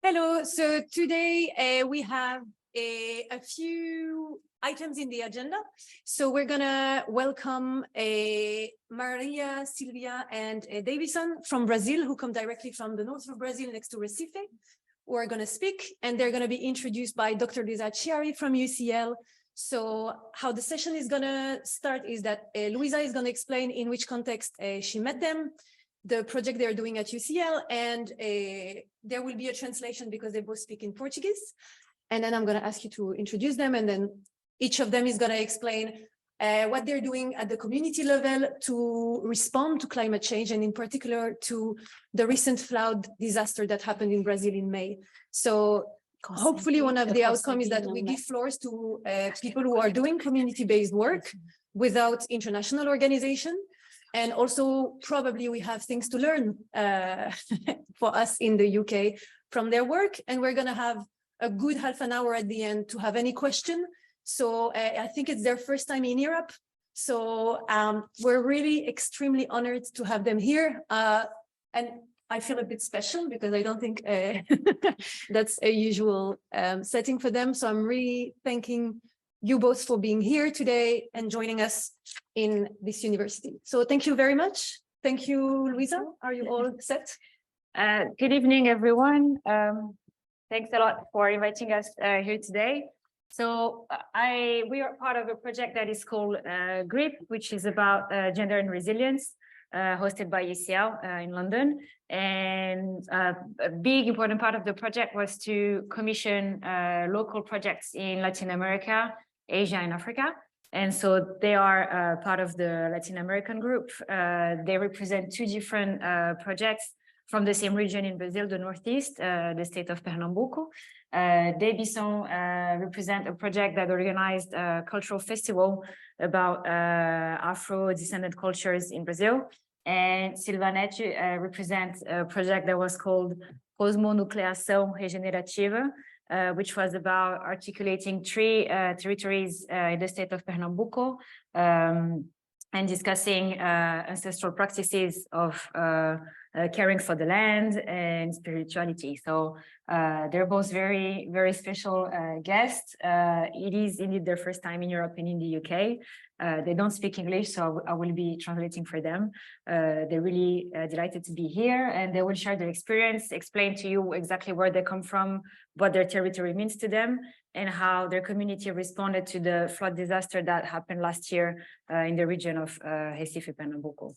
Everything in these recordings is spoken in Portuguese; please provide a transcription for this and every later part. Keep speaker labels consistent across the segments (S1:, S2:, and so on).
S1: Hello, so today we have a few items in the agenda. So we're gonna welcome Maria, Silvia, and Davison from Brazil, who come directly from the north of Brazil next to Recife, who are gonna speak, and they're gonna be introduced by Dr. Luisa Chiari from UCL. So how the session is gonna start is that Luisa is gonna explain in which context she met them, the project they're doing at UCL, and there will be a translation because they both speak in Portuguese. And then I'm going to ask you to introduce them, and then each of them is going to explain what they're doing at the community level to respond to climate change, and in particular to the recent flood disaster that happened in Brazil in May. So hopefully one of the outcomes is that we give floors to people who are doing community-based work without international organization. And also, probably we have things to learn for us in the UK from their work. And we're going to have a good half an hour at the end to have any question. So I think it's their first time in Europe. So we're really extremely honored to have them here. And I feel a bit special because I don't think that's a usual setting for them. So I'm really thanking you both for being here today and joining us in this university. So thank you very much. Thank you, Luisa. Are you all set?
S2: Good evening, everyone. Thanks a lot for inviting us here today. So we are part of a project that is called GRIP, which is about gender and resilience, hosted by UCL in London. And a big important part of the project was to commission local projects in Latin America, Asia, and Africa. And so they are part of the Latin American group. They represent two different projects from the same region in Brazil, the Northeast, the state of Pernambuco. Davison represent a project that organized a cultural festival about Afro-descendant cultures in Brazil. And Silvanete represents a project that was called Cosmonucleação Regenerativa, which was about articulating three territories in the state of Pernambuco and discussing ancestral practices of caring for the land and spirituality. So they're both very, very special guests. It is indeed their first time in Europe and in the UK. They don't speak English, so I will be translating for them. They're really delighted to be here, and they will share their experience, explain to you exactly where they come from, what their territory means to them, and how their community responded to the flood disaster that happened last year in the region of Recife, Pernambuco.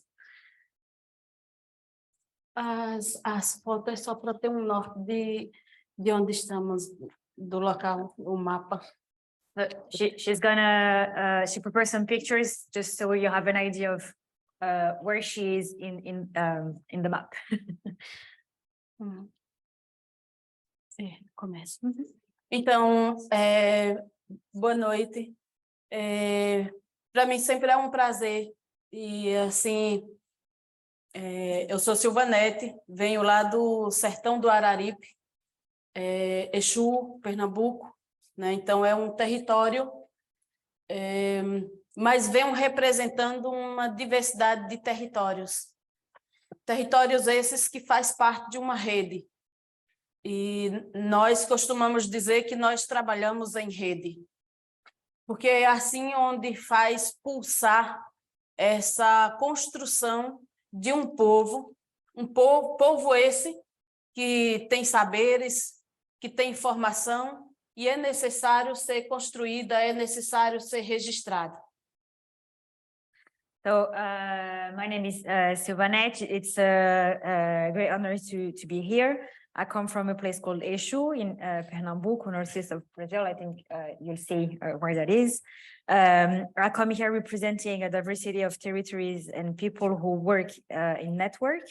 S3: As fotos só para ter norte de onde estamos, do local, o mapa.
S2: She prepares some pictures just so you have an idea of where she is in the map.
S3: Começo. Então, boa noite. Para mim sempre é um prazer. E assim, eu sou Silvanete, venho lá do sertão do Araripe, Exu, Pernambuco. Né? Então, é um território, mas venho representando uma diversidade de territórios. Territórios esses que faz parte de uma rede. E nós costumamos dizer que nós trabalhamos em rede, porque é assim onde faz pulsar essa construção de um povo esse que tem saberes, que tem informação, e é necessário ser construída, é necessário ser registrada.
S2: So my name is Silvanete. It's a great honor to be here. I come from a place called Exu in Pernambuco, northeast of Brazil. I think you'll see where that is. I come here representing a diversity of territories and people who work in network.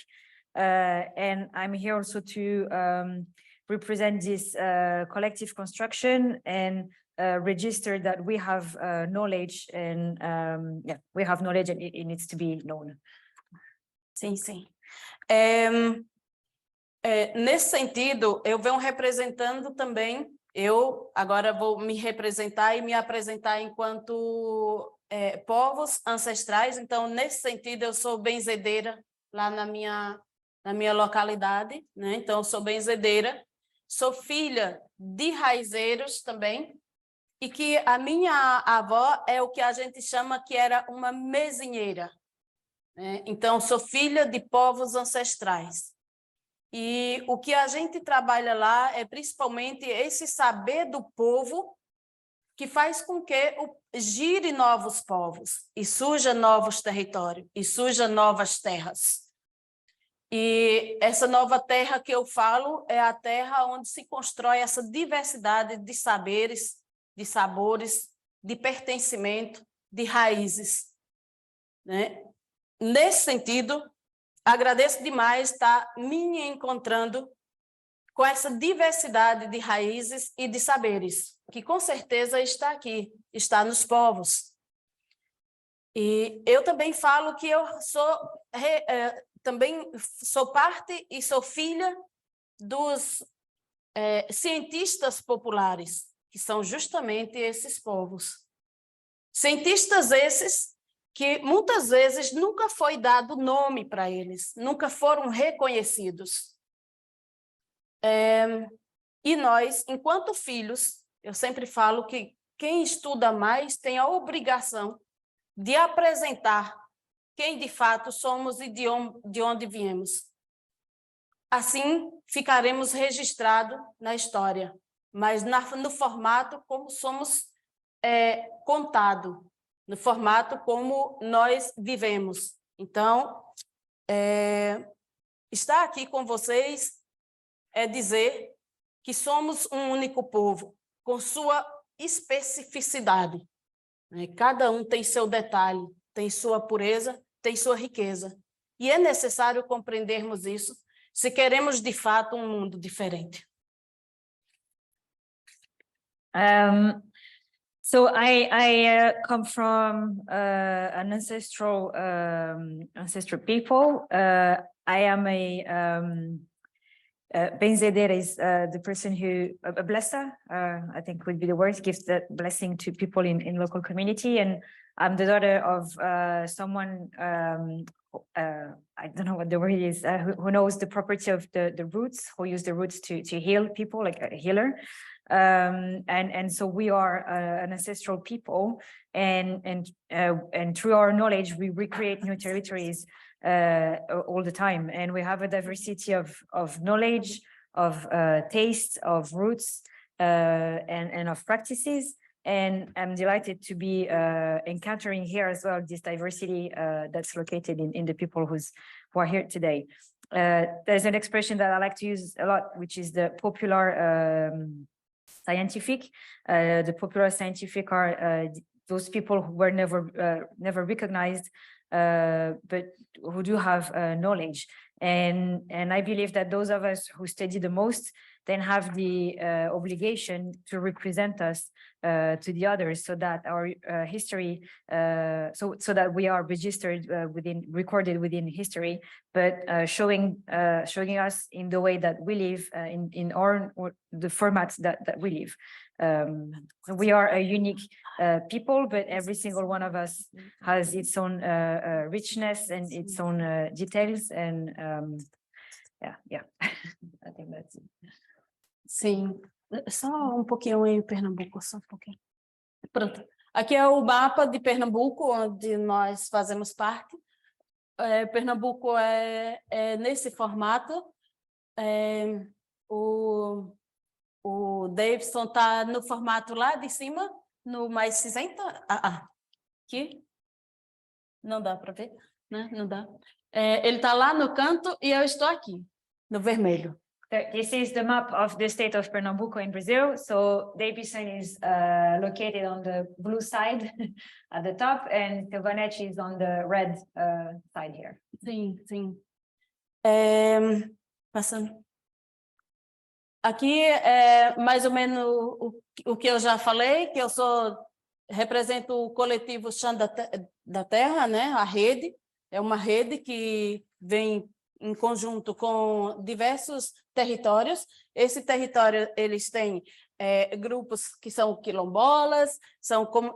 S2: And I'm here also to represent this collective construction and register that we have knowledge, and we have knowledge and it needs to be known.
S3: Sim, sim. Nesse sentido, eu venho representando também, eu agora vou me representar e me apresentar enquanto povos ancestrais. Então, nesse sentido, eu sou benzedeira lá na minha localidade, né? Então, eu sou benzedeira sou filha de raizeiros também, e que a minha avó é o que a gente chama que era uma mesinheira, né? Então, sou filha de povos ancestrais. E o que a gente trabalha lá é principalmente esse saber do povo que faz com que gire novos povos e surja novos territórios e surja novas terras. E essa nova terra que eu falo é a terra onde se constrói essa diversidade de saberes, de sabores, de pertencimento, de raízes, né? Nesse sentido, agradeço demais estar me encontrando com essa diversidade de raízes e de saberes, que com certeza está aqui, está nos povos. E eu também falo que eu também sou parte e sou filha dos cientistas populares, que são justamente esses povos. Cientistas esses que muitas vezes nunca foi dado nome para eles, nunca foram reconhecidos. E nós, enquanto filhos, eu sempre falo que quem estuda mais tem a obrigação de apresentar quem de fato somos e de onde viemos. Assim, ficaremos registrados na história, mas no formato como somos contados, no formato como nós vivemos. Então, estar aqui com vocês é dizer que somos um único povo, com sua especificidade. Cada um tem seu detalhe, tem sua pureza, tem sua riqueza. E é necessário compreendermos isso se queremos, de fato, um mundo diferente.
S2: So I come from an ancestral people. I am benzedeira is the person who, a blesser, I think would be the word, gives that blessing to people in local community. And I'm the daughter of someone, I don't know what the word is, who knows the property of the roots, who use the roots to heal people, like a healer. And so we are an ancestral people, and through our knowledge, we recreate new territories all the time, and we have a diversity of knowledge, of tastes, of roots, and of practices. And I'm delighted to be encountering here as well this diversity that's located in the people who are here today. There's an expression that I like to use a lot, which is the popular scientific. The popular scientific are those people who were never recognized, but who do have knowledge. And I believe that those of us who study the most then have the obligation to represent us to the others, so that our history, so that we are registered recorded within history, but showing us in the way that we live, in the formats that we live. We are a unique people, but every single one of us has its own richness and its own details, and yeah. I think that's it.
S3: Sim, só um pouquinho em Pernambuco, só um pouquinho. Pronto. Aqui é o mapa de Pernambuco, onde nós fazemos parte. Pernambuco é nesse formato. O Davidson está no formato lá de cima, no mais cinzento. Aqui. Não dá para ver, né? Não dá. Ele está lá no canto e eu estou aqui, no vermelho.
S2: This is the map of the state of Pernambuco in Brazil. So Davidson is located on the blue side at the top, and Silvanete is on the red side here.
S3: Sim, sim. Passando. Aqui é mais ou menos o que eu já falei, que eu represento o coletivo Chão da Terra, né? A rede, é uma rede que vem em conjunto com diversos territórios. Esse território, eles têm grupos que são quilombolas,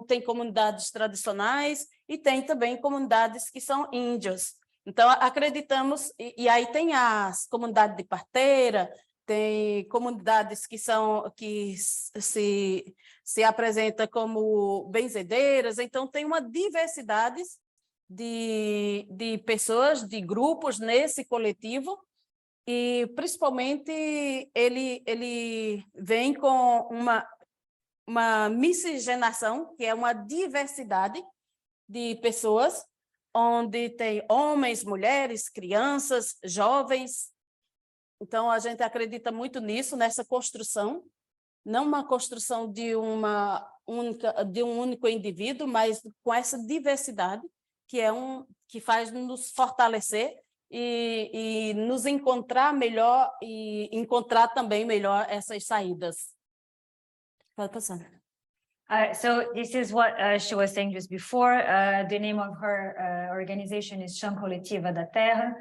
S3: tem comunidades tradicionais e tem também comunidades que são índios. Então, acreditamos, e aí tem as comunidades de parteira, tem comunidades que se apresentam como benzedeiras, então tem uma diversidade de pessoas, de grupos nesse coletivo, e principalmente ele vem com uma miscigenação, que é uma diversidade de pessoas, onde tem homens, mulheres, crianças, jovens. Então, a gente acredita muito nisso, nessa construção, não uma construção de um único indivíduo, mas com essa diversidade, que faz nos fortalecer e nos encontrar melhor e encontrar também melhor essas saídas. Pode passar.
S2: So this is what she was saying just before. The name of her organization is Chão Coletiva da Terra.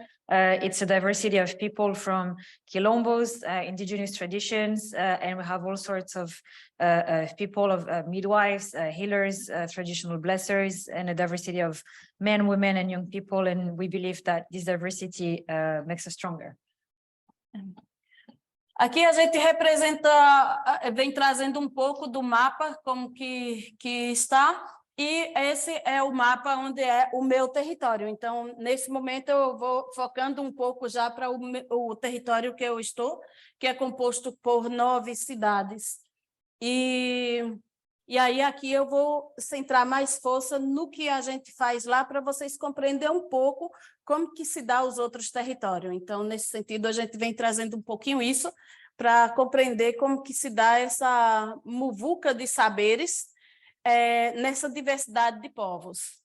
S2: It's a diversity of people from quilombos, indigenous traditions, and we have all sorts of people, of midwives, healers, traditional blessers, and a diversity of men, women, and young people. And we believe that this diversity makes us stronger.
S3: Aqui a gente vem trazendo um pouco do mapa, como que está, e esse é o mapa onde é o meu território. Então, nesse momento, eu vou focando um pouco já para o território que eu estou, que é composto por 9 cidades. E aí aqui eu vou centrar mais força no que a gente faz lá, para vocês compreenderem um pouco como que se dá os outros territórios. Então, nesse sentido, a gente vem trazendo um pouquinho isso para compreender como que se dá essa muvuca de saberes nessa diversidade de povos.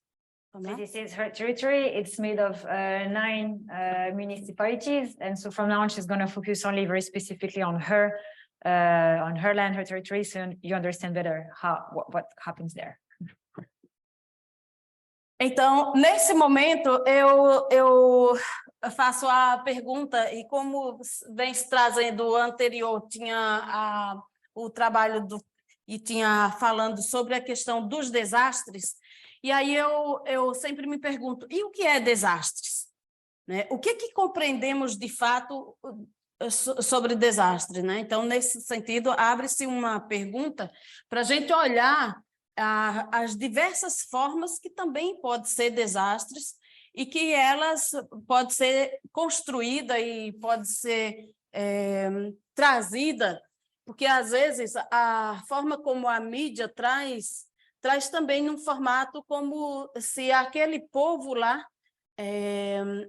S2: So this is her territory. It's made of 9 municipalities, and so from now on, she's going to focus only very specifically on her land, her territory, so you understand better what happens there.
S3: Então, nesse momento, eu faço a pergunta, e como vem se trazendo o anterior, tinha o trabalho e tinha falando sobre a questão dos desastres, e aí eu sempre me pergunto, e o que é desastres? Né? O que compreendemos de fato sobre desastres? Né? Então, nesse sentido, abre-se uma pergunta para a gente olhar as diversas formas que também podem ser desastres e que elas podem ser construídas e pode ser trazida, porque às vezes a forma como a mídia traz também num formato como se aquele povo lá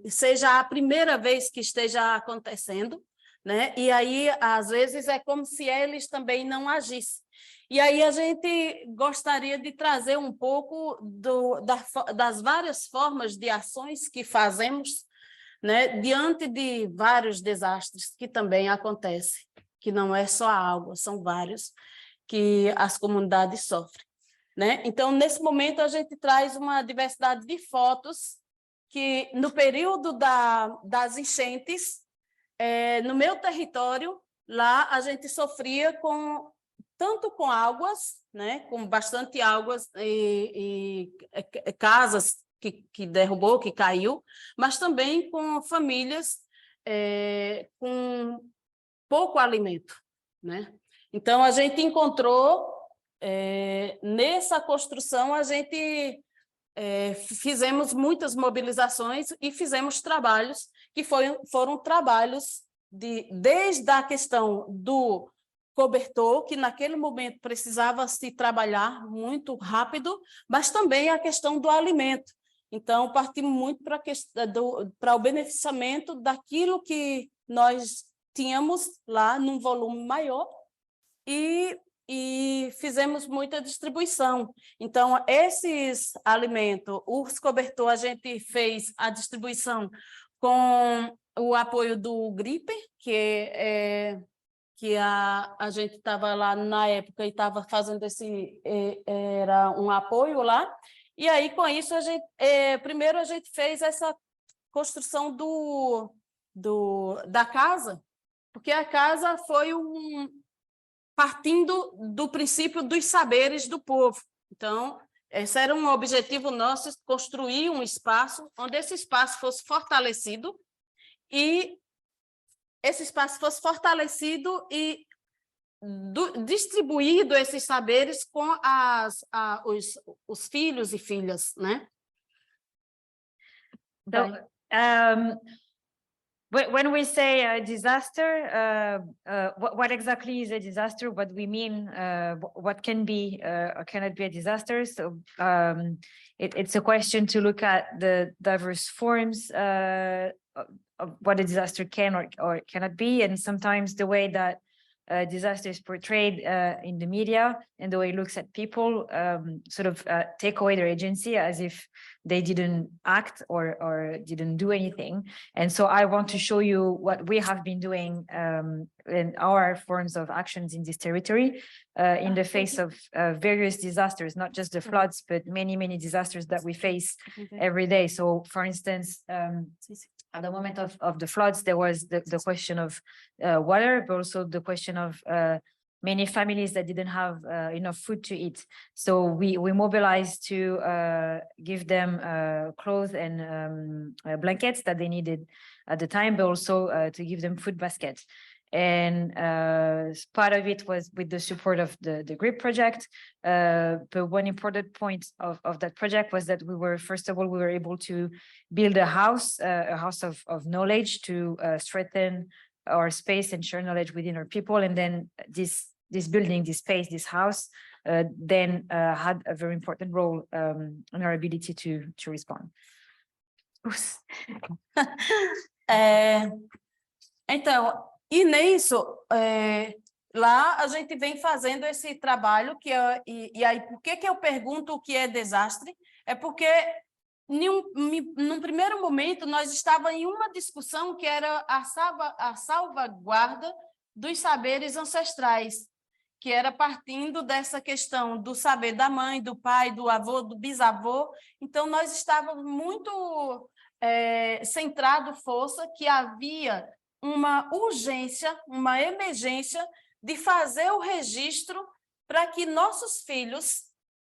S3: seja a primeira vez que esteja acontecendo, né? E aí às vezes é como se eles também não agissem. E aí a gente gostaria de trazer um pouco das várias formas de ações que fazemos, né, diante de vários desastres que também acontecem, que não é só a água, são vários que as comunidades sofrem. Né? Então, nesse momento, a gente traz uma diversidade de fotos que, no período das enchentes, no meu território, lá a gente sofria tanto com águas, né, com bastante águas e casas que derrubou, que caiu, mas também com famílias com pouco alimento. Né? Então, a gente encontrou, nessa construção, a gente fizemos muitas mobilizações e fizemos trabalhos que foram trabalhos desde a questão do cobertor, que naquele momento precisava se trabalhar muito rápido, mas também a questão do alimento. Então, partimos muito para o beneficiamento daquilo que nós tínhamos lá num volume maior e fizemos muita distribuição. Então, esses alimentos, os cobertor, a gente fez a distribuição com o apoio do GRIP, que a gente estava lá na época e estava fazendo era um apoio lá, e aí com isso primeiro a gente fez essa construção da casa, porque a casa foi partindo do princípio dos saberes do povo. Então, esse era um objetivo nosso, construir um espaço onde esse espaço fosse fortalecido e esse espaço fosse fortalecido e distribuído esses saberes com os filhos e filhas, né?
S2: So, when we say a disaster, what exactly is a disaster? What we mean, what can be or cannot be a disaster? So it's a question to look at the diverse forms of what a disaster can or cannot be, and sometimes the way that disaster is portrayed in the media and the way it looks at people sort of take away their agency as if they didn't act or didn't do anything. And so I want to show you what we have been doing in our forms of actions in this territory in the face of various disasters, not just the floods, but many disasters that we face every day. So for instance, at the moment of the floods, there was the question of water, but also the question of many families that didn't have enough food to eat. So we mobilized to give them clothes and blankets that they needed at the time, but also to give them food baskets. And part of it was with the support of the GRIP project. But one important point of that project was that first of all, we were able to build a house of knowledge to strengthen our space and share knowledge within our people. And then this building, this space, this house, then had a very important role in our ability to respond.
S3: Então, e nisso, lá a gente vem fazendo esse trabalho, e aí por que eu pergunto o que é desastre? É porque, num primeiro momento, nós estávamos em uma discussão que era a salvaguarda dos saberes ancestrais, que era partindo dessa questão do saber da mãe, do pai, do avô, do bisavô. Então, nós estávamos muito centrado força que havia uma urgência, uma emergência de fazer o registro para que nossos filhos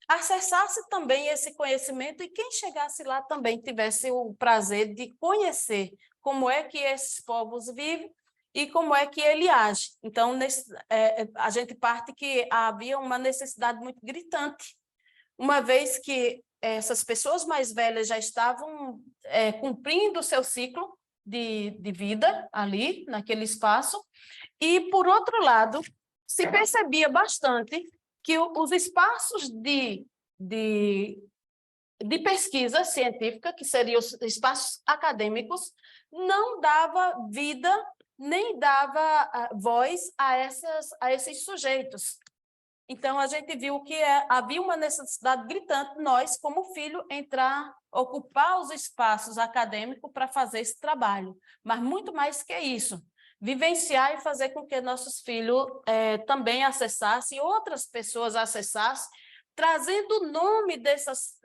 S3: acessassem também esse conhecimento e quem chegasse lá também tivesse o prazer de conhecer como é que esses povos vivem e como é que ele age. Então, a gente parte que havia uma necessidade muito gritante, uma vez que essas pessoas mais velhas já estavam cumprindo o seu ciclo de vida ali, naquele espaço, e, por outro lado, se percebia bastante que os espaços de pesquisa científica, que seriam os espaços acadêmicos, não dava vida, nem dava voz a esses sujeitos. Então, a gente viu que havia uma necessidade gritante, nós, como filho, ocupar os espaços acadêmicos para fazer esse trabalho. Mas muito mais que isso, vivenciar e fazer com que nossos filhos também acessassem, outras pessoas acessassem, trazendo o nome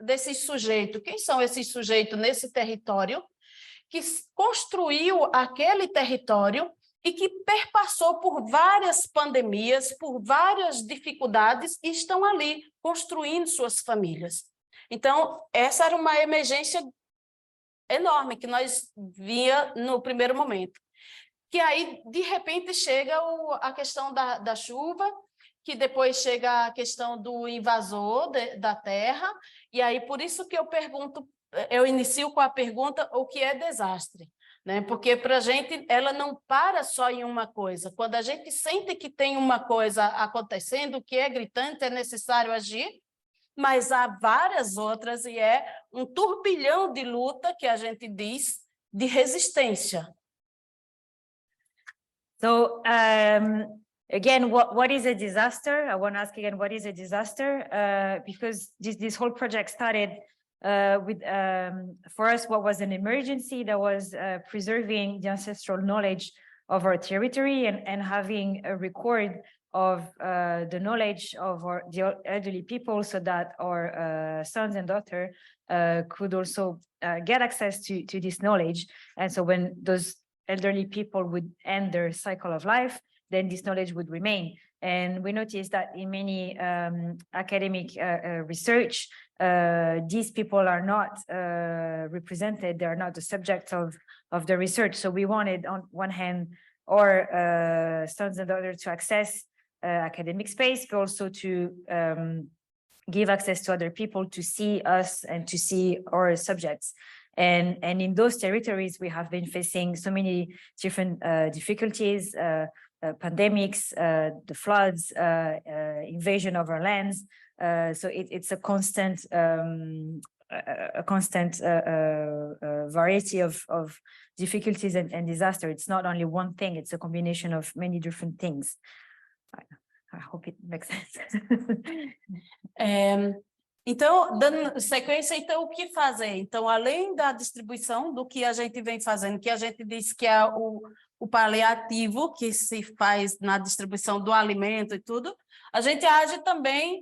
S3: desses sujeitos. Quem são esses sujeitos nesse território que construiu aquele território e que perpassou por várias pandemias, por várias dificuldades e estão ali construindo suas famílias. Então, essa era uma emergência enorme que nós via no primeiro momento. Que aí, de repente, chega a questão da chuva, que depois chega a questão do invasor da terra, e aí por isso que eu inicio com a pergunta, o que é desastre? Né? Porque para a gente ela não para só em uma coisa. Quando a gente sente que tem uma coisa acontecendo, que é gritante, é necessário agir, mas há várias outras e é um turbilhão de luta que a gente diz de resistência.
S2: So again, what is a disaster? I want to ask again, what is a disaster? Because this whole project started with, for us, what was an emergency that was preserving the ancestral knowledge of our territory and having a record of the knowledge of the elderly people so that our sons and daughters could also get access to this knowledge. And so when those elderly people would end their cycle of life, then this knowledge would remain. And we noticed that in many academic research, these people are not represented, they are not the subject of the research. So we wanted, on one hand, our sons and daughters to access academic space, but also to give access to other people to see us and to see our subjects. And in those territories, we have been facing so many different difficulties, pandemics, the floods, invasion of our lands. So it's a constant variety of difficulties and disaster. It's not only one thing, it's a combination of many different things. I hope it makes sense.
S3: Então, dando sequência, então, o que fazer? Então, além da distribuição do que a gente vem fazendo, que a gente disse que é o paliativo, que se faz na distribuição do alimento e tudo, a gente age também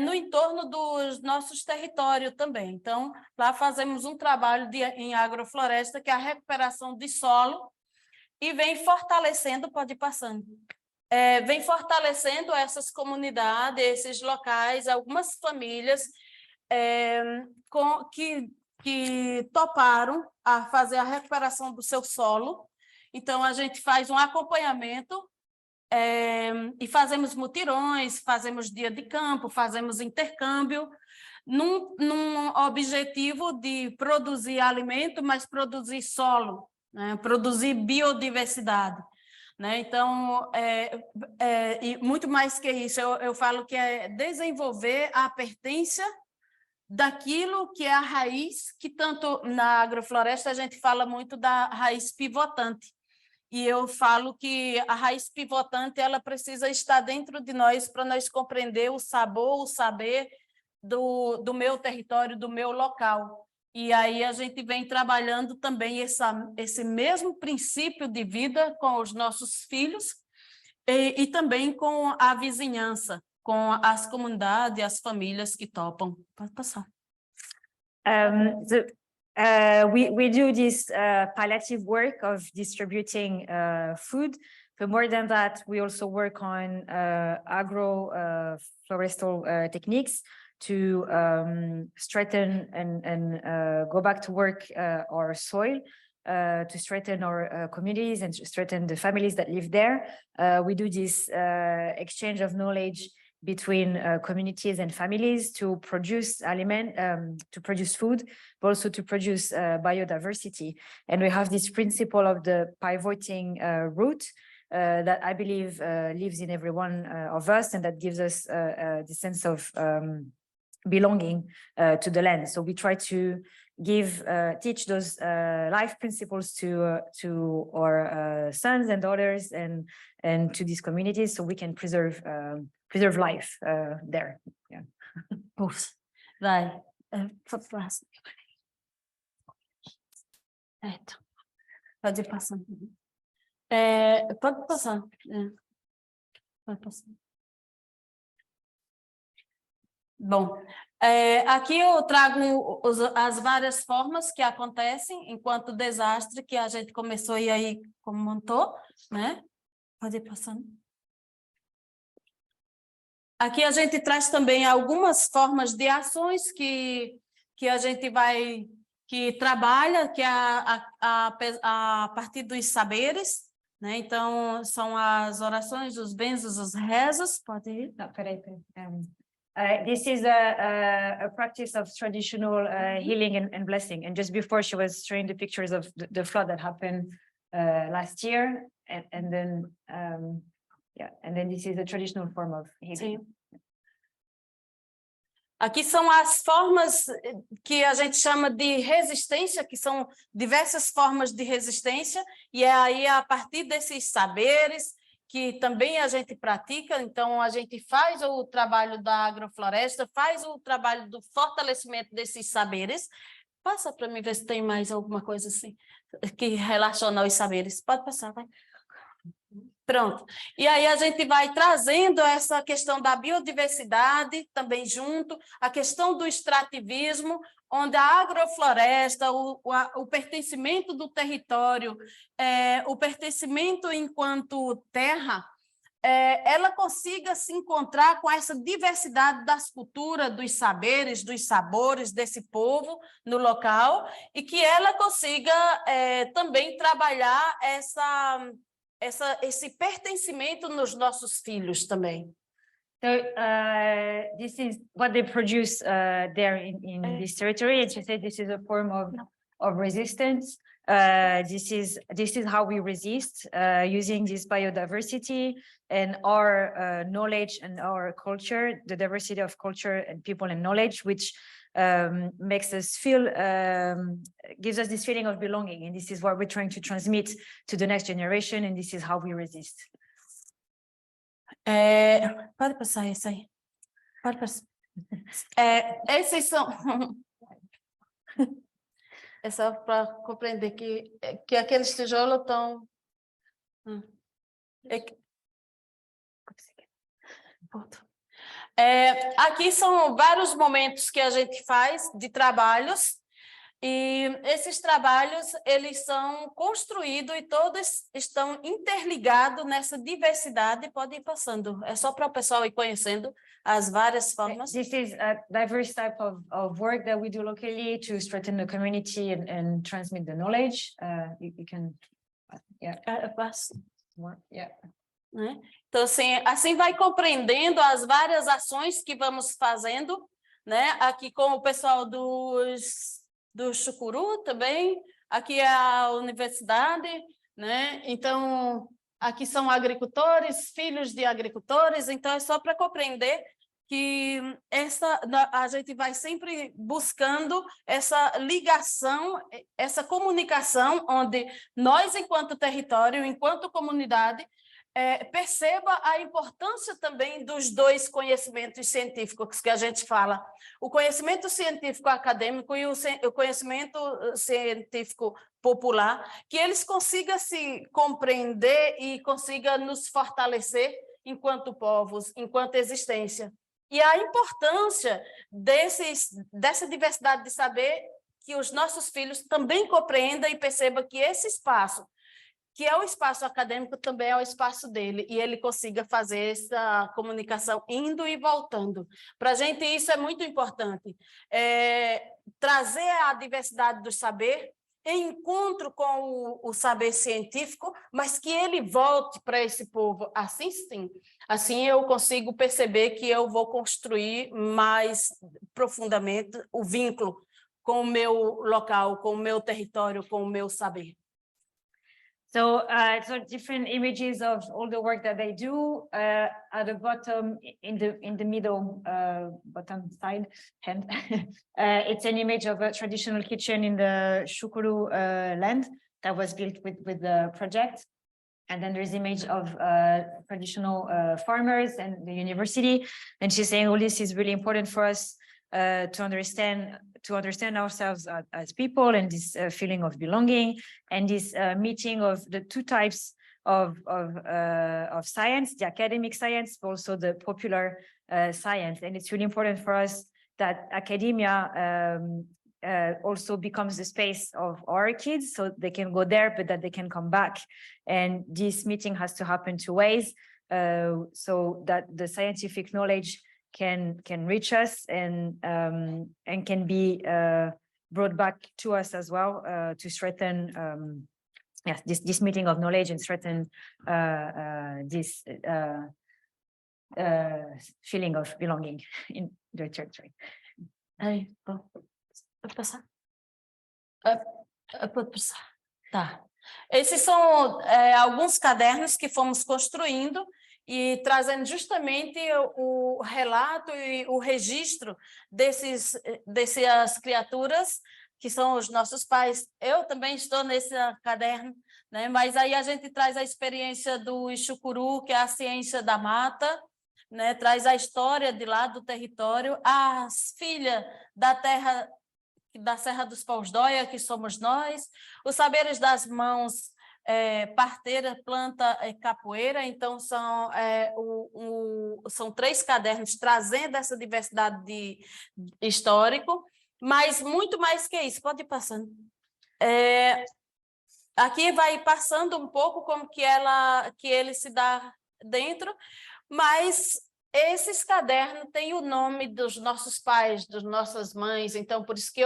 S3: no entorno dos nossos territórios também. Então, lá fazemos um trabalho em agrofloresta, que é a recuperação de solo, e vem fortalecendo, pode ir passando, vem fortalecendo essas comunidades, esses locais, algumas famílias que toparam a fazer a recuperação do seu solo. Então, a gente faz um acompanhamento e fazemos mutirões, fazemos dia de campo, fazemos intercâmbio, num objetivo de produzir alimento, mas produzir solo, né? Produzir biodiversidade. Né? Então, e muito mais que isso, eu falo que é desenvolver a pertença daquilo que é a raiz, que tanto na agrofloresta a gente fala muito da raiz pivotante. E eu falo que a raiz pivotante ela precisa estar dentro de nós para nós compreender o sabor, o saber do meu território, do meu local. E aí a gente vem trabalhando também esse mesmo princípio de vida com os nossos filhos e também com a vizinhança, com as comunidades, as famílias que topam. Pode passar.
S2: We do this palliative work of distributing food, but more than that, we also work on agro-florestal techniques to strengthen and go back to work our soil, to strengthen our communities and to strengthen the families that live there. We do this exchange of knowledge between communities and families to produce to produce food, but also to produce biodiversity. And we have this principle of the pivoting root that I believe lives in every one of us, and that gives us the sense of belonging to the land. So we try to teach those life principles to our sons and daughters and to these communities, so we can preserve life there. Yeah.
S3: Vai. Pode ir passando. Pode passar. Pode passar. Bom, aqui eu trago as várias formas que acontecem enquanto desastre que a gente começou e aí comentou, né? Pode ir passando. Aqui a gente traz também algumas formas de ações que a gente que trabalha, que é a partir dos saberes, né? Então, são as orações, os benzos, os rezos. Pode ir?
S2: Não, peraí. This is a practice of traditional healing and blessing. And just before, she was showing the pictures of the flood that happened last year, and then and then this is a traditional form of healing.
S3: Sim. Aqui são as formas que a gente chama de resistência, que são diversas formas de resistência, e é aí a partir desses saberes que também a gente pratica. Então a gente faz o trabalho da agrofloresta, faz o trabalho do fortalecimento desses saberes. Passa para mim ver se tem mais alguma coisa assim que relaciona aos saberes. Pode passar, vai. Pronto. E aí a gente vai trazendo essa questão da biodiversidade também junto, a questão do extrativismo, onde a agrofloresta, o pertencimento do território, o pertencimento enquanto terra, ela consiga se encontrar com essa diversidade das culturas, dos saberes, dos sabores desse povo no local, e que ela consiga também trabalhar esse pertencimento nos nossos filhos também.
S2: So this is what they produce there in this territory, and she said this is a form of resistance. This is how we resist using this biodiversity and our knowledge and our culture, the diversity of culture and people and knowledge, which makes us feel, gives us this feeling of belonging. And this is what we're trying to transmit to the next generation, and this is how we resist.
S3: Pode passar esse aí. Pode passar. Esses são... É só para compreender que aqueles tijolos estão... Aqui são vários momentos que a gente faz de trabalhos, e esses trabalhos, eles são construídos e todos estão interligados nessa diversidade. Pode ir passando, é só para o pessoal ir conhecendo as várias formas.
S2: This is a diverse type of work that we do locally to strengthen the community and transmit the knowledge. You can, yeah. More, yeah.
S3: Então, assim vai compreendendo as várias ações que vamos fazendo, né? Aqui com o pessoal do Chucuru também, aqui é a universidade, né? Então, aqui são agricultores, filhos de agricultores, então é só para compreender que a gente vai sempre buscando essa ligação, essa comunicação, onde nós, enquanto território, enquanto comunidade, perceba a importância também dos dois conhecimentos científicos que a gente fala. O conhecimento científico acadêmico e o conhecimento científico popular, que eles consigam se compreender e consigam nos fortalecer enquanto povos, enquanto existência. E a importância dessa diversidade de saber, que os nossos filhos também compreendam e percebam que esse espaço, que é o espaço acadêmico, também é o espaço dele, e ele consiga fazer essa comunicação indo e voltando. Para a gente isso é muito importante, trazer a diversidade do saber em encontro com o saber científico, mas que ele volte para esse povo. Assim sim, assim eu consigo perceber que eu vou construir mais profundamente o vínculo com o meu local, com o meu território, com o meu saber.
S2: So, so different images of all the work that they do. At the bottom, in the middle, bottom side hand, it's an image of a traditional kitchen in the Shukuru land that was built with the project. And then there's image of traditional farmers and the university. And she's saying, oh, this is really important for us to understand ourselves as people, and this feeling of belonging, and this meeting of the two types of science, the academic science, but also the popular science. And it's really important for us that academia also becomes the space of our kids, so they can go there, but that they can come back. And this meeting has to happen two ways, so that the scientific knowledge can reach us and can be brought back to us as well, to strengthen this meeting of knowledge and strengthen this feeling of belonging in the territory.
S3: Pode passar? Pode passar. Tá. Esses são alguns cadernos que fomos construindo e trazendo justamente o relato e o registro dessas criaturas que são os nossos pais. Eu também estou nesse caderno, né? Mas aí a gente traz a experiência do Ixucuru, que é a ciência da mata, né? Traz a história de lá do território, as filhas da terra, da Serra dos Paus Dóia, que somos nós, os saberes das mãos, parteira, planta, capoeira. Então são três cadernos trazendo essa diversidade de histórico, mas muito mais que isso. Pode ir passando. Aqui vai passando um pouco como que ele se dá dentro, mas esses cadernos têm o nome dos nossos pais, das nossas mães. Então por isso que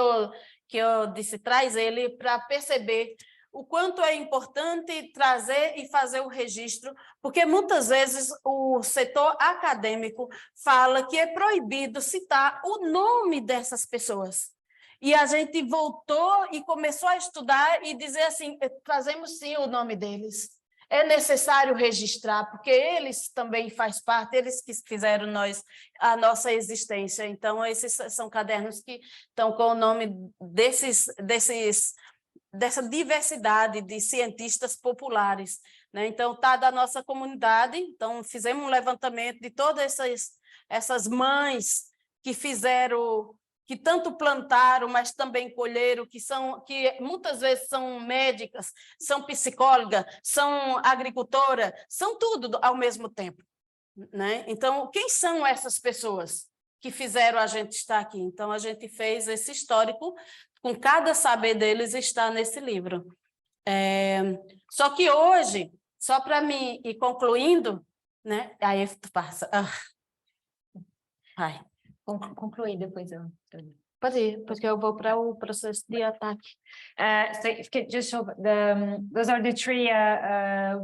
S3: eu disse, traz ele para perceber o quanto é importante trazer e fazer o registro, porque muitas vezes o setor acadêmico fala que é proibido citar o nome dessas pessoas. E a gente voltou e começou a estudar e dizer assim, trazemos sim o nome deles. É necessário registrar, porque eles também fazem parte, eles que fizeram a nossa existência. Então, esses são cadernos que estão com o nome dessa diversidade de cientistas populares, né? Então, está da nossa comunidade. Então, fizemos um levantamento de todas essas mães que fizeram, que tanto plantaram, mas também colheram, que muitas vezes são médicas, são psicólogas, são agricultoras, são tudo ao mesmo tempo, né? Então, quem são essas pessoas que fizeram a gente estar aqui? Então, a gente fez esse histórico, com cada saber deles está nesse livro. Só que hoje, só para mim ir concluindo, né? Aí tu passa. Vai.
S2: Concluir depois eu.
S3: Pode ir, porque eu vou para o processo de ataque.
S2: So if you could just show those are the three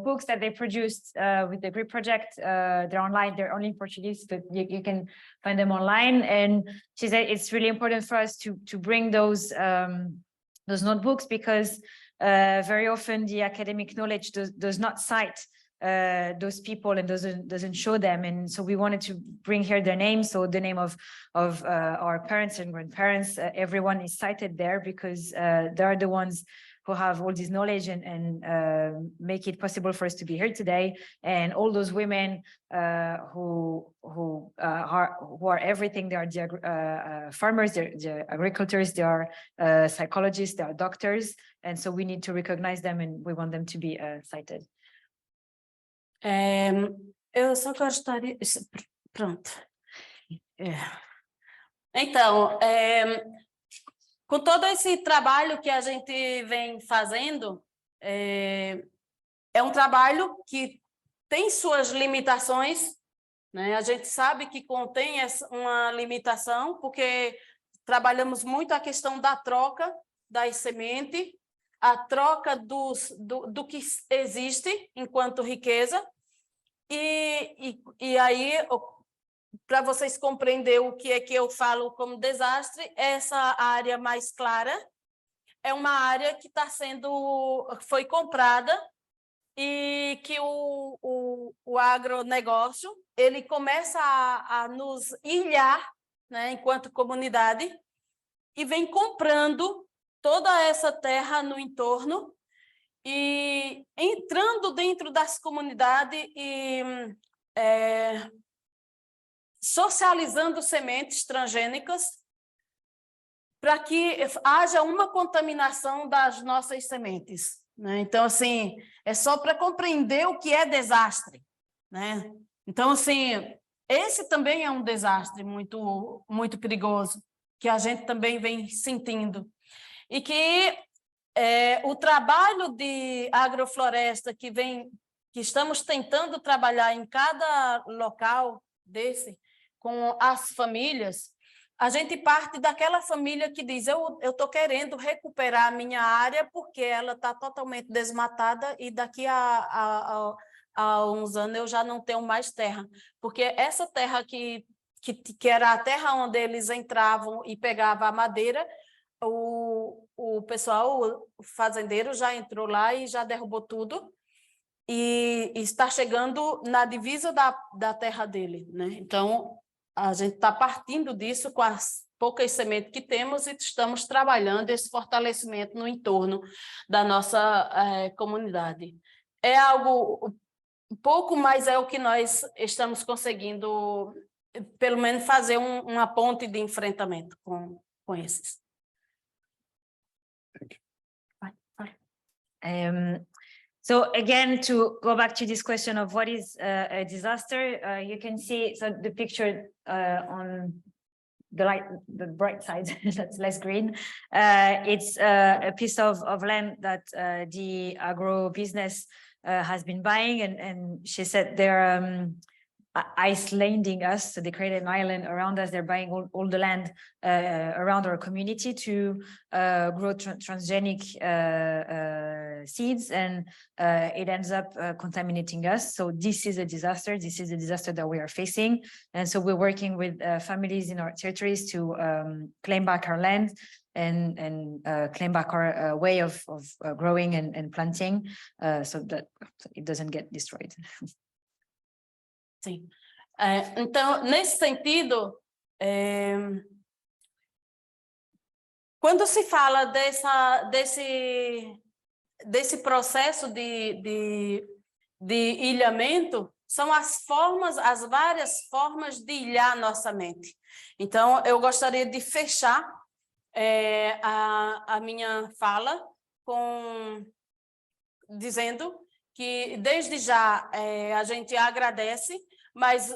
S2: books that they produced with the GRIP project. They're online, they're only in Portuguese, but you can find them online. And she said it's really important for us to bring those notebooks because very often the academic knowledge does not cite those people and doesn't show them, and so we wanted to bring here their names, so the name of our parents and grandparents, everyone is cited there because they are the ones who have all this knowledge and make it possible for us to be here today, and all those women who are everything. They are the farmers, they're agricultors, they are psychologists, they are doctors, and so we need to recognize them and we want them to be cited.
S3: Eu só gostaria... Pronto. Então, com todo esse trabalho que a gente vem fazendo, é um trabalho que tem suas limitações, né? A gente sabe que contém uma limitação, porque trabalhamos muito a questão da troca das sementes, a troca do que existe enquanto riqueza. E aí, para vocês compreenderem o que é que eu falo como desastre, essa área mais clara é uma área que foi comprada e que o agronegócio ele começa a nos ilhar, né, enquanto comunidade, e vem comprando toda essa terra no entorno e entrando dentro das comunidades e socializando sementes transgênicas para que haja uma contaminação das nossas sementes, né? Então, assim, é só para compreender o que é desastre, né? Então, assim, esse também é um desastre muito, muito perigoso, que a gente também vem sentindo. E que o trabalho de agrofloresta que estamos tentando trabalhar em cada local desse, com as famílias, a gente parte daquela família que diz, eu estou querendo recuperar a minha área porque ela está totalmente desmatada e daqui a uns anos eu já não tenho mais terra. Porque essa terra que era a terra onde eles entravam e pegavam a madeira, o pessoal, o fazendeiro já entrou lá e já derrubou tudo e está chegando na divisa da terra dele, né? Então, a gente está partindo disso com as poucas sementes que temos e estamos trabalhando esse fortalecimento no entorno da nossa comunidade. É algo pouco, mas é o que nós estamos conseguindo, pelo menos, fazer uma ponte de enfrentamento com esses.
S2: So again, to go back to this question of what is a disaster, you can see so the picture on the bright side that's less green. It's a piece of land that the agro business has been buying, and she said they're islanding us, so they created an island around us. They're buying all the land around our community to grow transgenic seeds, and it ends up contaminating us. So this is a disaster. This is a disaster that we are facing. And so we're working with families in our territories to claim back our land and claim back our way of growing and planting so that it doesn't get destroyed.
S3: Sim. Então, nesse sentido, quando se fala desse processo de ilhamento, são as várias formas de ilhar nossa mente. Então, eu gostaria de fechar a minha fala dizendo que, desde já, a gente agradece, mas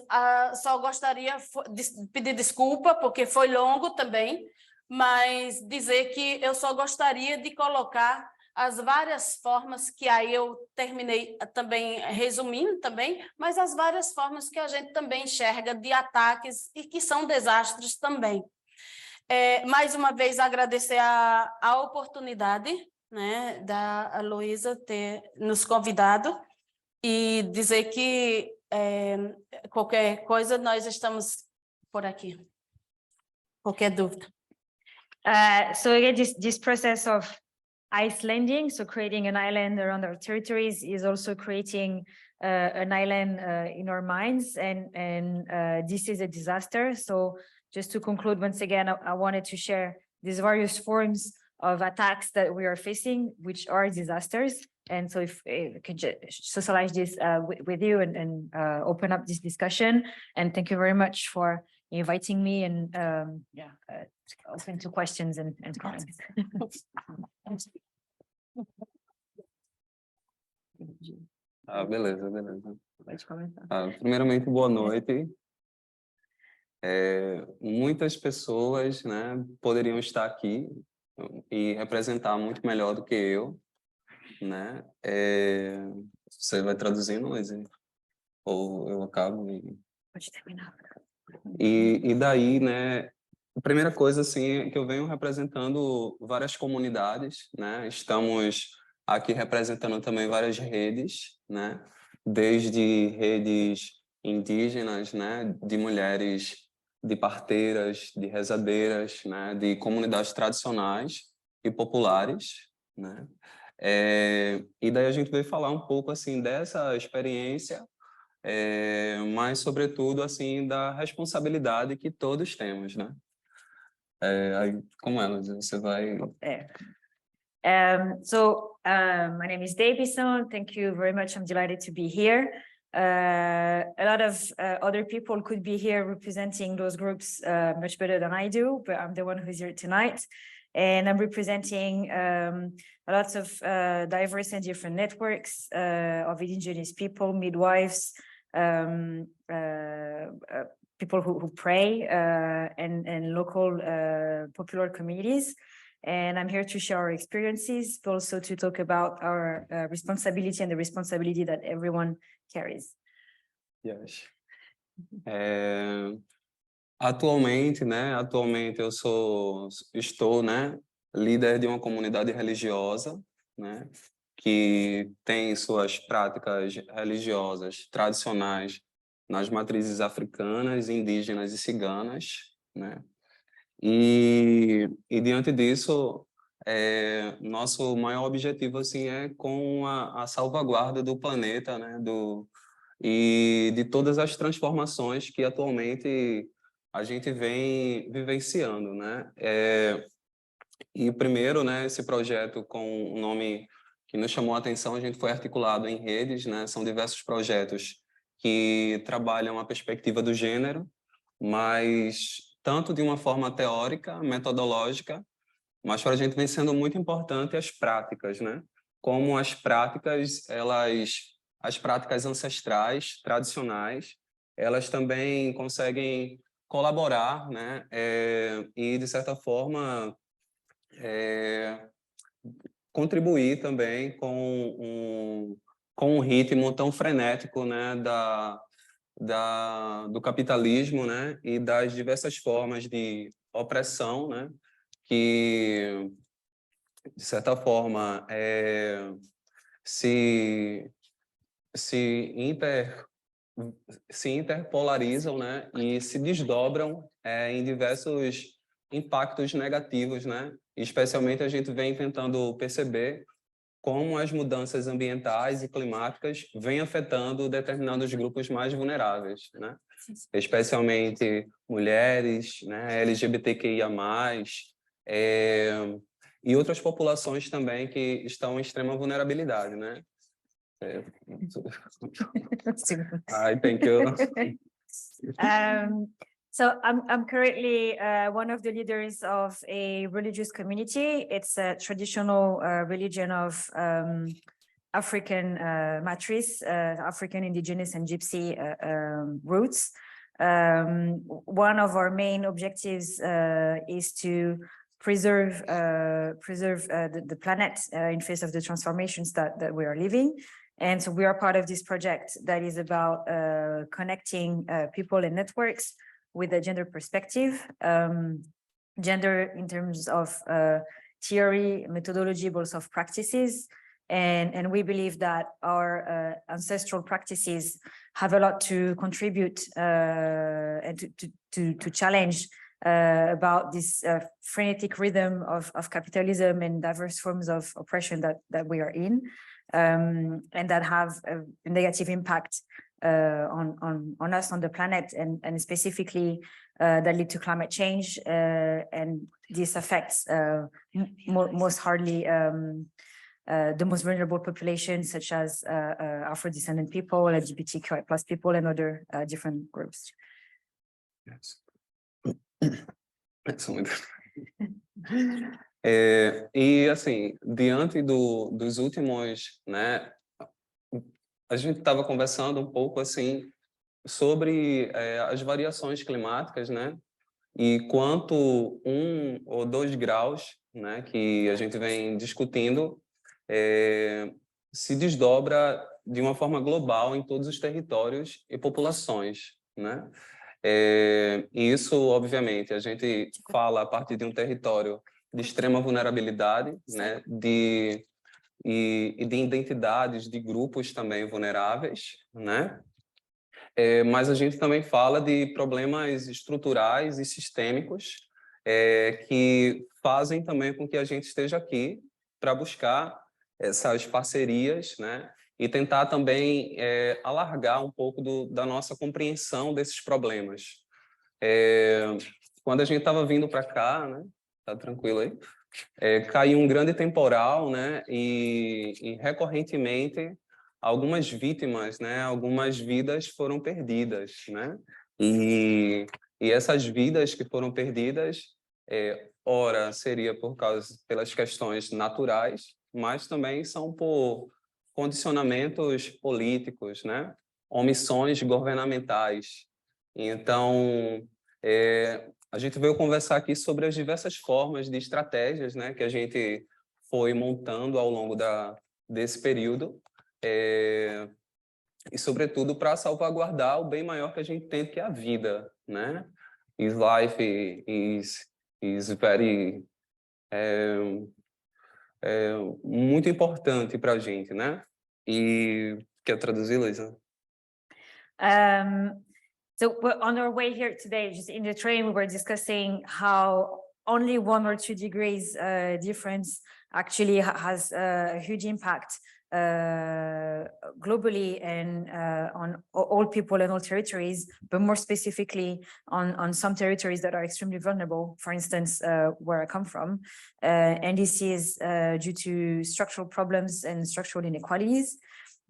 S3: só gostaria de pedir desculpa, porque foi longo também, mas dizer que eu só gostaria de colocar as várias formas que aí eu terminei também resumindo também, mas as várias formas que a gente também enxerga de ataques e que são desastres também. Mais uma vez agradecer a oportunidade, né, da Luísa ter nos convidado e dizer que qualquer coisa nós estamos por aqui. Qualquer dúvida.
S2: So again, this process of islanding, so creating an island around our territories, is also creating an island in our minds, and this is a disaster. So just to conclude, once again, I wanted to share these various forms of attacks that we are facing, which are disasters. And so if we could just socialize this with you and open up this discussion. And thank you very much for inviting me and open to questions and comments.
S4: Beleza.
S2: Pode comentar.
S4: Primeiramente, boa noite. Muitas pessoas, né, poderiam estar aqui e representar muito melhor do que eu, né? Você vai traduzindo, Luísa? Ou eu acabo?
S2: Pode terminar.
S4: E daí, né, a primeira coisa, assim, é que eu venho representando várias comunidades, né? Estamos aqui representando também várias redes, né? Desde redes indígenas, né? De mulheres, de parteiras, de rezadeiras, né? De comunidades tradicionais e populares, né? E daí a gente veio falar um pouco, assim, dessa experiência, mas, sobretudo, assim, da responsabilidade que todos temos, né? Aí, como elas, você vai...
S2: My name is Davison. Thank you very much. I'm delighted to be here. A lot of other people could be here representing those groups much better than I do, but I'm the one who's here tonight. And I'm representing lots of diverse and different networks of indigenous people, midwives, people who pray, and local popular communities. And I'm here to share our experiences, but also to talk about our responsibility and the responsibility that everyone carries.
S4: Yes. Atualmente eu estou, né, líder de uma comunidade religiosa, né, que tem suas práticas religiosas tradicionais nas matrizes africanas, indígenas e ciganas, né? E diante disso, nosso maior objetivo, assim, é com a salvaguarda do planeta, né, e de todas as transformações que atualmente a gente vem vivenciando, né? E primeiro, né, esse projeto com um nome que nos chamou a atenção, a gente foi articulado em redes, né? São diversos projetos que trabalham a perspectiva do gênero, mas tanto de uma forma teórica, metodológica, mas para a gente vem sendo muito importante as práticas, né? Como as práticas, as práticas ancestrais, tradicionais, elas também conseguem colaborar, né? E, de certa forma, contribuir também com um ritmo tão frenético, né? Do capitalismo, né? E das diversas formas de opressão, né? Que, de certa forma, se interpolarizam, né, e se desdobram em diversos impactos negativos, né? Especialmente a gente vem tentando perceber como as mudanças ambientais e climáticas vêm afetando determinados grupos mais vulneráveis, né? Especialmente mulheres, né, LGBTQIA+, e outras populações também que estão em extrema vulnerabilidade, né? I thank you.
S2: So I'm currently one of the leaders of a religious community. It's a traditional religion of African matrice, African, indigenous, and Gypsy roots. One of our main objectives is to preserve the planet in face of the transformations that we are living. And so we are part of this project that is about connecting people and networks with a gender perspective, gender in terms of theory, methodology, but also of practices. And we believe that our ancestral practices have a lot to contribute and to challenge about this frenetic rhythm of capitalism and diverse forms of oppression that we are in, and that have a negative impact on us, on the planet, and specifically that lead to climate change, and this affects most hardly the most vulnerable populations, such as Afro-descendant people, LGBTQI+ people, and other different groups.
S4: Yes. E assim, diante dos últimos, né, a gente estava conversando um pouco assim sobre as variações climáticas, né, e quanto 1 ou 2 graus, né, que a gente vem discutindo, se desdobra de uma forma global em todos os territórios e populações, né? E isso, obviamente, a gente fala a partir de um território de extrema vulnerabilidade, né? E de identidades de grupos também vulneráveis, né? Mas a gente também fala de problemas estruturais e sistêmicos que fazem também com que a gente esteja aqui para buscar essas parcerias, né? E tentar também alargar um pouco da nossa compreensão desses problemas. Quando a gente estava vindo para cá, né? Tá tranquilo aí? Caiu um grande temporal, né? E recorrentemente algumas vítimas, né? Algumas vidas foram perdidas, né? E essas vidas que foram perdidas, ora seria pelas questões naturais, mas também são por condicionamentos políticos, né? Omissões governamentais. Então, a gente veio conversar aqui sobre as diversas formas de estratégias, né, que a gente foi montando ao longo desse período, e, sobretudo, para salvaguardar o bem maior que a gente tem, que é a vida, né? Life is very... muito importante para a gente, né? E quer traduzir, Luísa?
S2: So on our way here today, just in the train, we were discussing how only 1 or 2 degrees difference actually has a huge impact globally and on all people and all territories, but more specifically on some territories that are extremely vulnerable, for instance, where I come from. And this is due to structural problems and structural inequalities.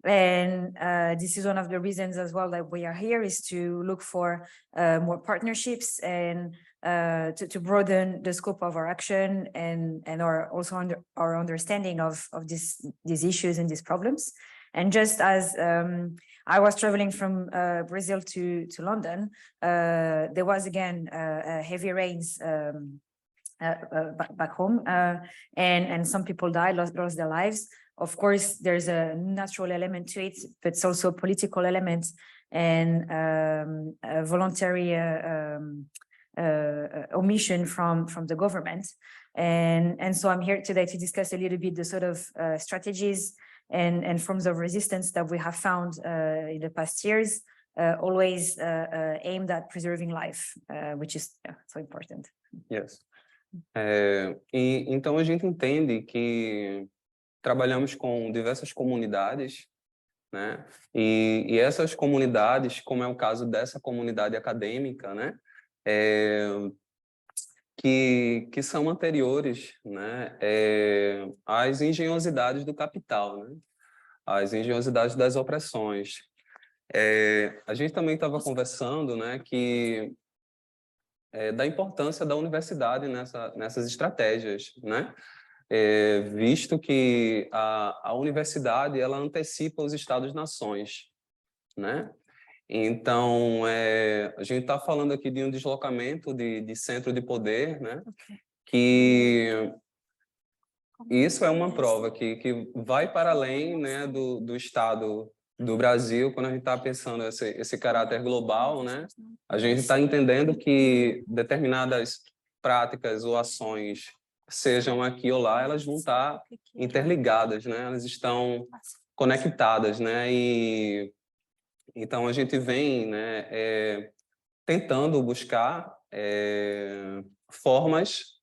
S2: And this is one of the reasons as well that we are here, is to look for more partnerships and to broaden the scope of our action and also our understanding of these issues and these problems. And just as I was traveling from Brazil to London, there was again heavy rains back home, and some people died, lost their lives. Of course, there's a natural element to it, but it's also a political element and a voluntary omission from the government. And so I'm here today to discuss a little bit the sort of strategies and forms of resistance that we have found in the past years, always aimed at preserving life, which is so important.
S4: Yes. E então a gente entende que trabalhamos com diversas comunidades, né? E essas comunidades, como é o caso dessa comunidade acadêmica, né? Que são anteriores, né? Às engenhosidades do capital, né? Às engenhosidades das opressões. A gente também estava conversando, né? Da importância da universidade nessas estratégias, né? Visto que a universidade ela antecipa os Estados-nações, né? Então, a gente está falando aqui de um deslocamento de centro de poder, né? Que isso é uma prova que vai para além, né, do Estado do Brasil, quando a gente está pensando esse caráter global, né? A gente está entendendo que determinadas práticas ou ações, sejam aqui ou lá, elas vão estar interligadas, né? Elas estão conectadas, né? E então a gente vem, né, tentando buscar formas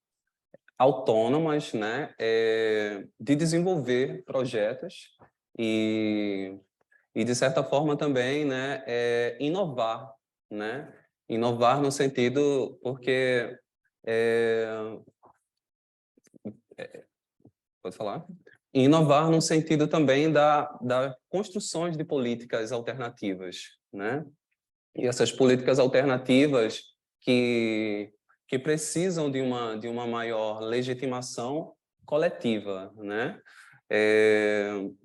S4: autônomas, né, de desenvolver projetos e de certa forma também, né, inovar, né? Inovar no sentido porque pode falar? Inovar no sentido também da construções de políticas alternativas, né? E essas políticas alternativas que precisam de uma maior legitimação coletiva, né?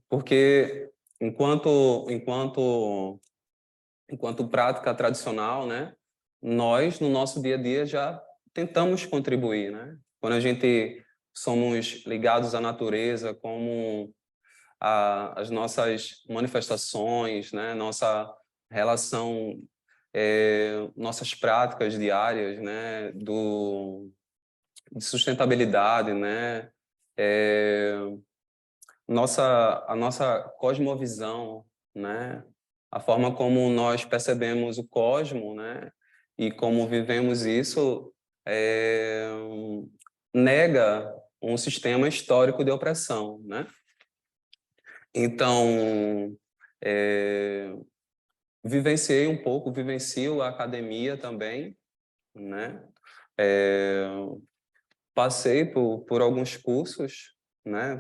S4: Porque enquanto prática tradicional, né? Nós no nosso dia a dia já tentamos contribuir, né? Quando a gente somos ligados à natureza, como as nossas manifestações, né? Nossa relação, nossas práticas diárias, né? De sustentabilidade, né? A nossa cosmovisão, né? A forma como nós percebemos o cosmo, né? E como vivemos isso nega um sistema histórico de opressão, né? Então, vivencio a academia também, né? Passei por alguns cursos, né?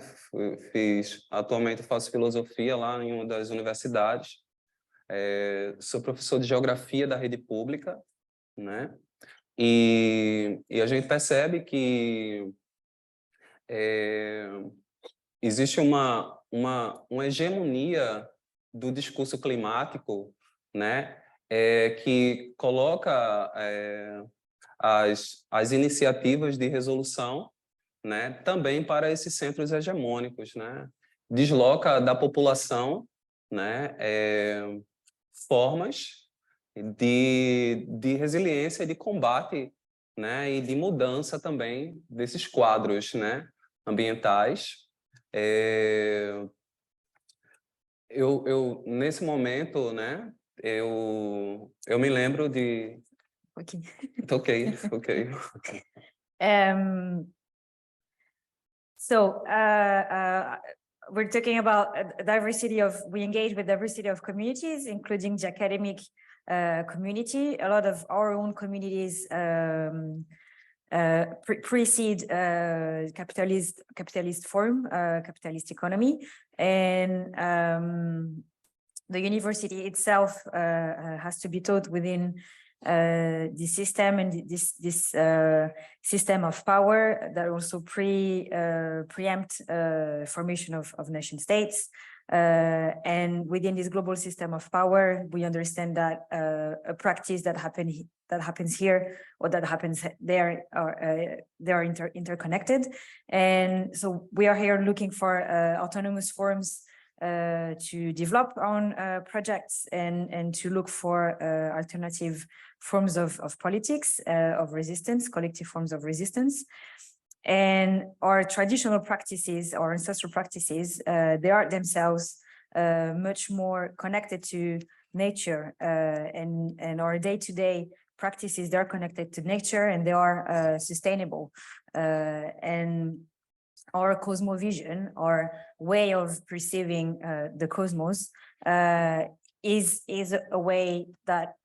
S4: Atualmente faço filosofia lá em uma das universidades. Sou professor de geografia da rede pública, né? E a gente percebe que existe uma hegemonia do discurso climático, né? Que coloca as iniciativas de resolução, né? Também para esses centros hegemônicos, né? Desloca da população, né? Formas de resiliência, de combate, né? E de mudança também desses quadros, né? Ambientais. Eu nesse momento, né? Eu me lembro de.
S2: Okay.
S4: Ok.
S2: So we're talking about we engage with diversity of communities, including the academic community. A lot of our own communities precede capitalist form, capitalist economy, and the university itself has to be taught within the system and this system of power that also preempt formation of nation states. And within this global system of power, we understand that a practice that happens here or that happens there they are interconnected. And so we are here looking for autonomous forms to develop our own projects and to look for alternative forms of politics, of resistance, collective forms of resistance. And our traditional practices, our ancestral practices, they are themselves much more connected to nature, and our day-to-day practices, they're connected to nature and they are sustainable. And our cosmovision, our way of perceiving the cosmos, is a way that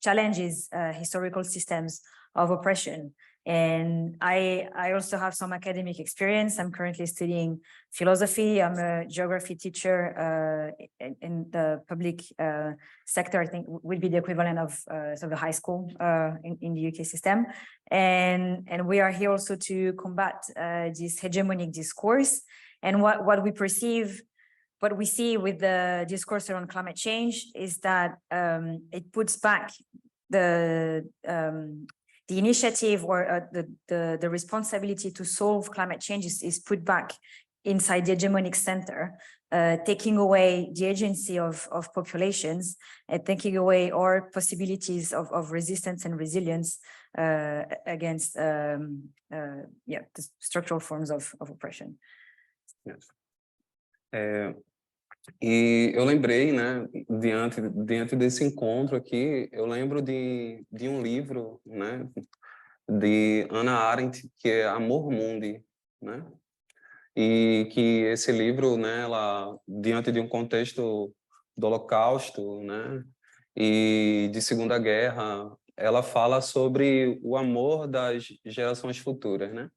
S2: challenges historical systems of oppression. And I also have some academic experience. I'm currently studying philosophy. I'm a geography teacher in the public sector. I think would be the equivalent of sort of a high school in the UK system. And we are here also to combat this hegemonic discourse. And what we perceive, what we see with the discourse around climate change is that it puts back the initiative or the responsibility to solve climate change is put back inside the hegemonic center, taking away the agency of populations and taking away our possibilities of resistance and resilience against the structural forms of oppression.
S4: Yes. E eu lembrei, né, diante desse encontro aqui, eu lembro de um livro, né, de Hannah Arendt, que é Amor Mundi, né, e que esse livro, né, ela, diante de um contexto do Holocausto, né, e de Segunda Guerra, ela fala sobre o amor das gerações futuras, né,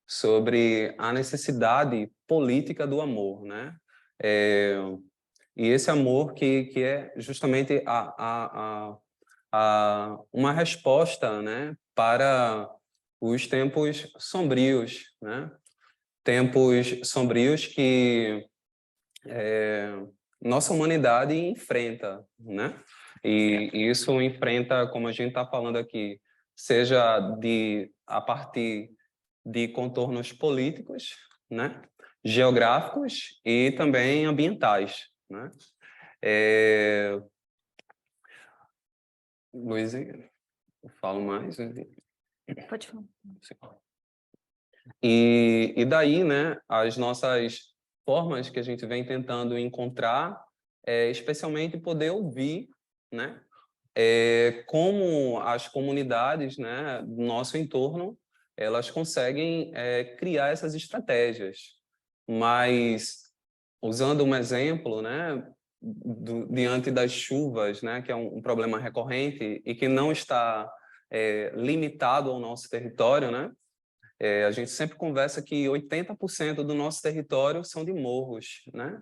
S4: sobre a necessidade política do amor, né, e esse amor que é justamente uma resposta, né, para os tempos sombrios, né? Tempos sombrios que nossa humanidade enfrenta, né? E isso enfrenta, como a gente está falando aqui, seja a partir de contornos políticos, né? Geográficos e também ambientais, né? Luiz, eu falo mais?
S2: Pode falar.
S4: E daí, né, as nossas formas que a gente vem tentando encontrar, especialmente poder ouvir, né, como as comunidades, né, do nosso entorno, elas conseguem criar essas estratégias. Mas, usando um exemplo, né, diante das chuvas, né, que é um problema recorrente e que não está limitado ao nosso território, né, a gente sempre conversa que 80% do nosso território são de morros, né,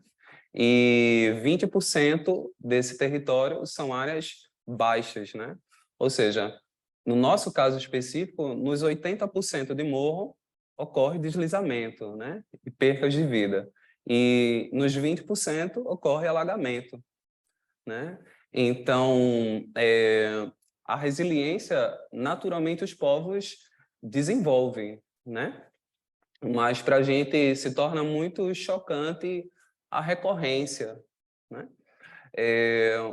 S4: e 20% desse território são áreas baixas, né, ou seja, no nosso caso específico, nos 80% de morro, ocorre deslizamento, né? E percas de vida. E nos 20% ocorre alagamento, né? Então, a resiliência, naturalmente, os povos desenvolvem, né? Mas para a gente se torna muito chocante a recorrência, né?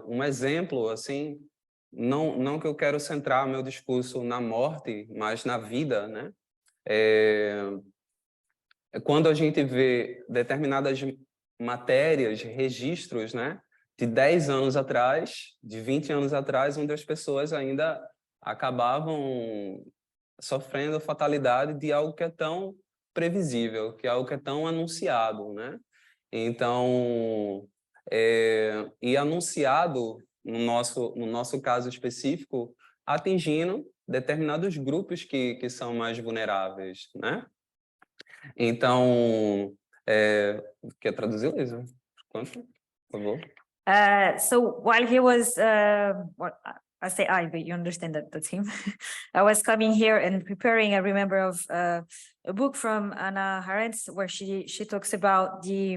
S4: Um exemplo, assim, não que eu quero centrar meu discurso na morte, mas na vida, né? Quando a gente vê determinadas matérias, registros, né, de 10 anos atrás, de 20 anos atrás, onde as pessoas ainda acabavam sofrendo a fatalidade de algo que é tão previsível, que é algo que é tão anunciado, né? Então, e anunciado, no nosso caso específico, atingindo determinados grupos que são mais vulneráveis, né? Então, quer traduzir, Lisa? Por favor.
S2: So while he was, I say I, but you understand that that's him. I was coming here and preparing. I remember of a book from Hannah Arendt where she talks about the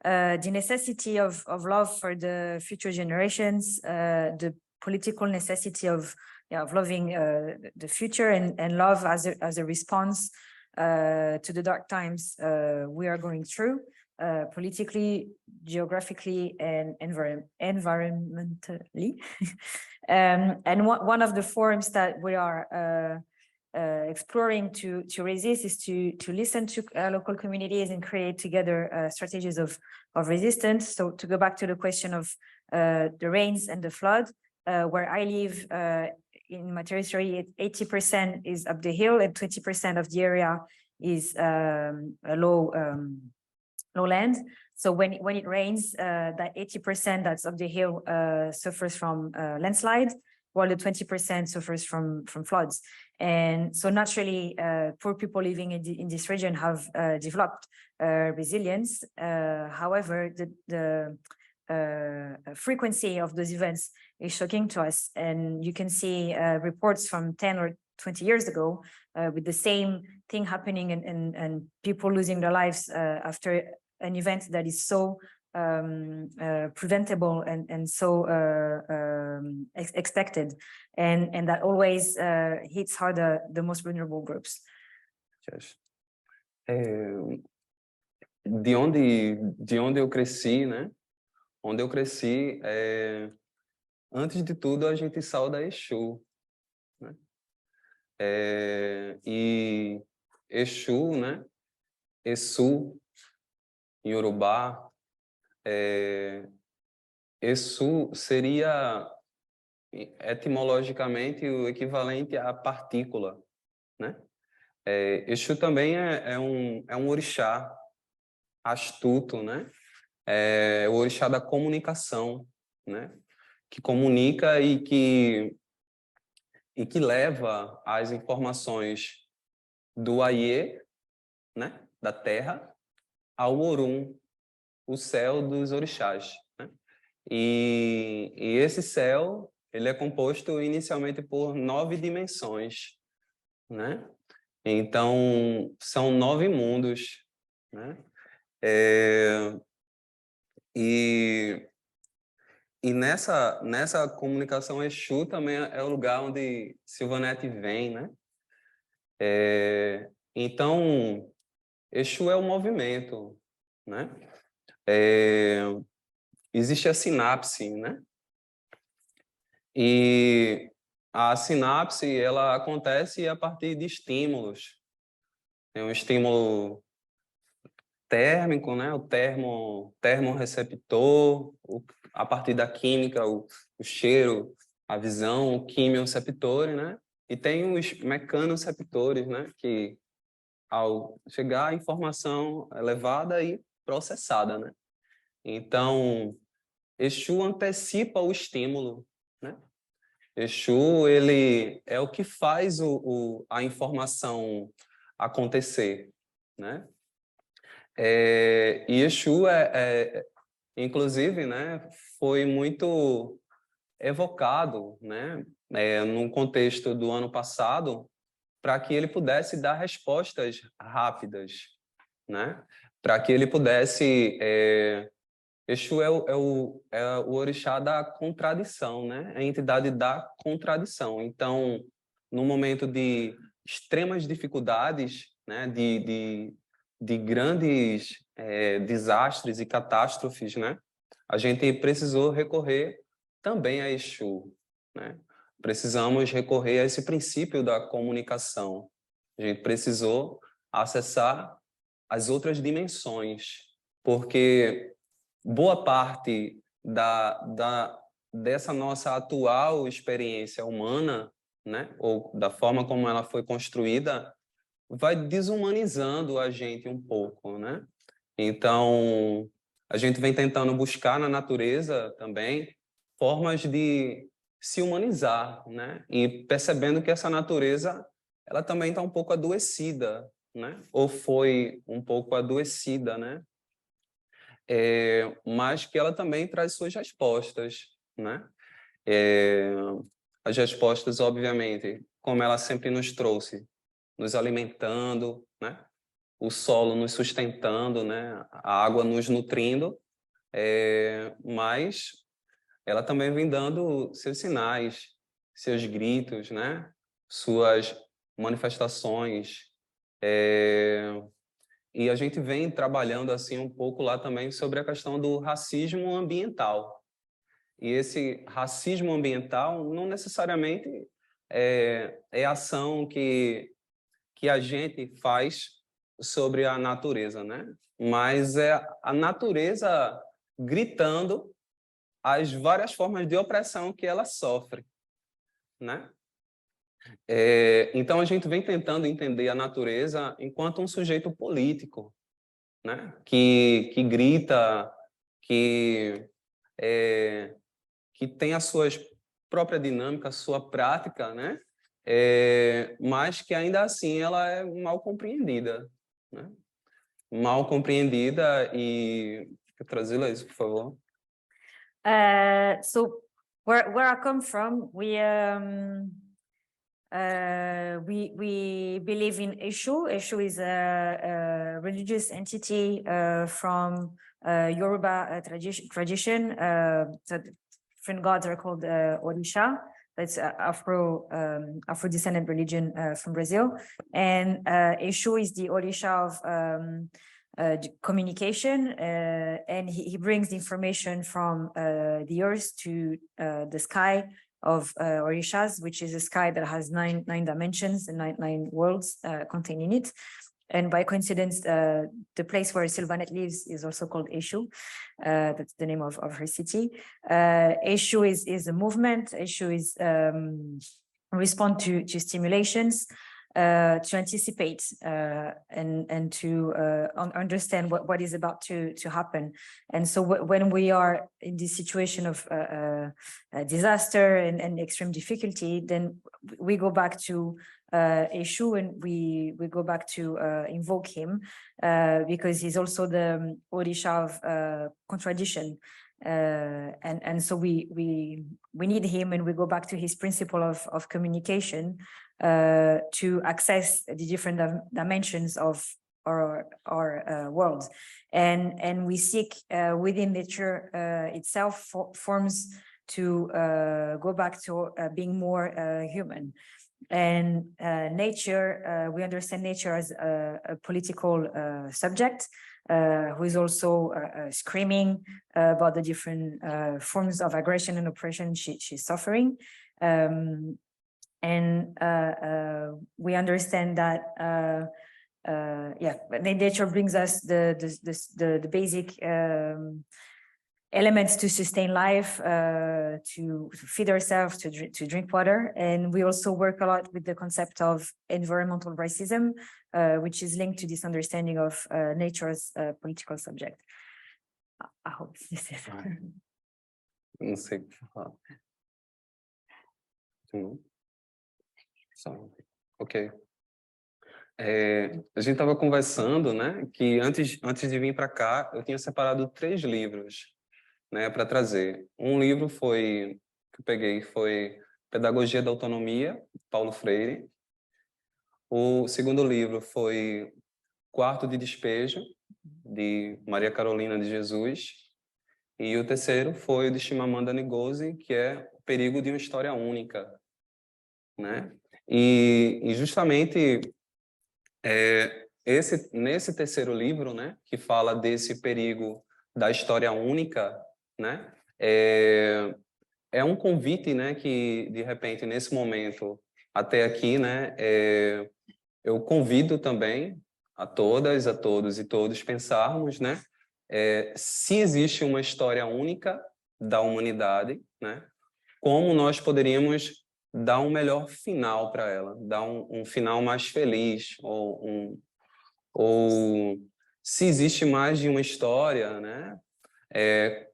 S2: necessity of love for the future generations, the political necessity of loving the future and love as a response to the dark times we are going through, politically, geographically, and environmentally. And one of the forms that we are exploring to resist is to listen to local communities and create together strategies of resistance. So to go back to the question of the rains and the flood, where I live in my territory, 80% is up the hill and 20% of the area is lowland. So when it rains, that 80% that's up the hill suffers from landslides, while the 20% suffers from floods. And so naturally, poor people living in this region have developed resilience. However, the frequency of those events is shocking to us. And you can see reports from 10 or 20 years ago with the same thing happening and people losing their lives after an event that is so preventable and so expected, and that always hits harder the most vulnerable groups.
S4: De onde eu cresci, né? Onde eu cresci, antes de tudo a gente sauda Exu, né? E Exu, né? Exu em Yorubá, Exu seria etimologicamente o equivalente à partícula, né? Exu também é um orixá astuto, né? É o orixá da comunicação, né? Que comunica e que leva as informações do Aie, né? Da terra, ao Orum, o céu dos orixás, né? E esse céu, ele é composto inicialmente por 9 dimensões, né? Então, são 9 mundos, né? E nessa comunicação, Exu também é o lugar onde Silvanete vem, né? Então, Exu é o movimento, né? Existe a sinapse, né? E a sinapse, ela acontece a partir de estímulos. Tem um estímulo térmico, né? O termorreceptor, a partir da química, o cheiro, a visão, o quimioceptor, né? E tem os mecanoceptores, né? Que ao chegar a informação é levada e processada, né? Então, Exu antecipa o estímulo, né? Exu, ele é o que faz a informação acontecer, né? E Exu, inclusive, né, foi muito evocado, né, num contexto do ano passado, para que ele pudesse dar respostas rápidas, né? Para que ele pudesse... Exu é o orixá da contradição, né? É a entidade da contradição. Então, no momento de extremas dificuldades, né? De grandes desastres e catástrofes, né? A gente precisou recorrer também a Exu, né? Precisamos recorrer a esse princípio da comunicação. A gente precisou acessar as outras dimensões, porque boa parte dessa nossa atual experiência humana, né, ou da forma como ela foi construída, vai desumanizando a gente um pouco, né? Então, a gente vem tentando buscar na natureza também formas de se humanizar, né? E percebendo que essa natureza, ela também está um pouco adoecida, né? Ou foi um pouco adoecida, né? Mas que ela também traz suas respostas, né? As respostas, obviamente, como ela sempre nos trouxe, nos alimentando, né? O solo nos sustentando, né? A água nos nutrindo, mas ela também vem dando seus sinais, seus gritos, né? Suas manifestações. E a gente vem trabalhando assim um pouco lá também sobre a questão do racismo ambiental. E esse racismo ambiental não necessariamente é a ação que a gente faz sobre a natureza, né? Mas é a natureza gritando as várias formas de opressão que ela sofre, né? Então, a gente vem tentando entender a natureza enquanto um sujeito político, né? Que grita, que tem a sua própria dinâmica, a sua prática, né? Mas que ainda assim ela é mal compreendida, né? Mal compreendida e trazê-la isso, por favor.
S2: So where I come from, we believe in Eshu. Eshu is a religious entity from Yoruba tradition. So different gods are called Orisha. That's Afro-descendant religion from Brazil. And Eshu is the Orisha of communication, and he brings the information from the earth to the sky of Orishas, which is a sky that has nine dimensions and nine worlds contained in it. And by coincidence, the place where Sylvanette lives is also called Eshu. That's the name of her city. Eshu is a movement. Eshu is respond to stimulations, to anticipate and to understand what is about to happen. And so when we are in this situation of disaster and extreme difficulty, then we go back to Eshu, and we go back to invoke him because he's also the Orisha of contradiction. And so we need him, and we go back to his principle of communication to access the different dimensions of our world, and we seek within nature itself forms to go back to being more human. And nature, we understand nature as a political subject who is also screaming about the different forms of aggression and oppression she's suffering. And we understand that nature brings us the basic elements to sustain life, to feed ourselves, to drink water. And we also work a lot with the concept of environmental racism, which is linked to this understanding of nature as a political subject. I hope this is.
S4: Não sei o que falar. Ok. A gente estava conversando, né, que antes de vir para cá, eu tinha separado 3 livros, né, para trazer. Um livro que eu peguei foi Pedagogia da Autonomia, Paulo Freire. O segundo livro foi Quarto de Despejo, de Maria Carolina de Jesus. E o terceiro foi o de Chimamanda Ngozi, que é O Perigo de uma História Única, né? E justamente nesse terceiro livro, né, que fala desse perigo da história única, né, é um convite, né, que de repente nesse momento até aqui, né, eu convido também a todas, a todos e todos pensarmos, né, se existe uma história única da humanidade, né, como nós poderíamos dar um melhor final para ela, dar um final mais feliz, ou se existe mais de uma história, né,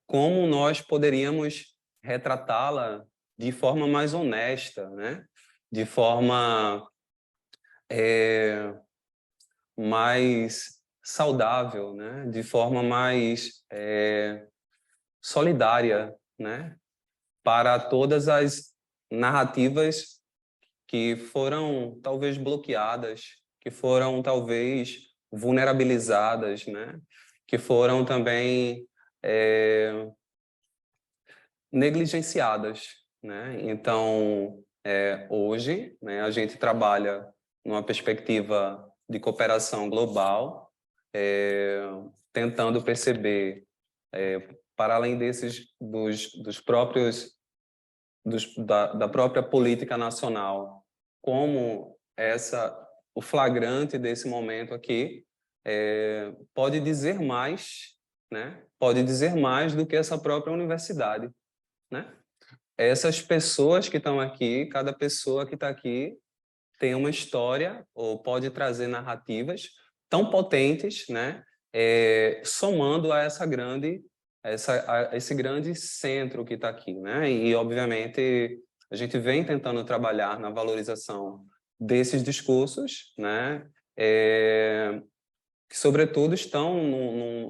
S4: como nós poderíamos retratá-la de forma mais honesta, né, de forma mais saudável, né, de forma mais solidária, né, para todas as narrativas que foram talvez bloqueadas, que foram talvez vulnerabilizadas, né? Que foram também negligenciadas, né? Então, hoje, né, a gente trabalha numa perspectiva de cooperação global, tentando perceber, para além dos próprios da própria política nacional, como o flagrante desse momento aqui, pode dizer mais, né? Pode dizer mais do que essa própria universidade, né? Essas pessoas que estão aqui, cada pessoa que está aqui tem uma história ou pode trazer narrativas tão potentes, né? Somando a esse grande centro que está aqui, né? E, obviamente, a gente vem tentando trabalhar na valorização desses discursos, né? Que, sobretudo, estão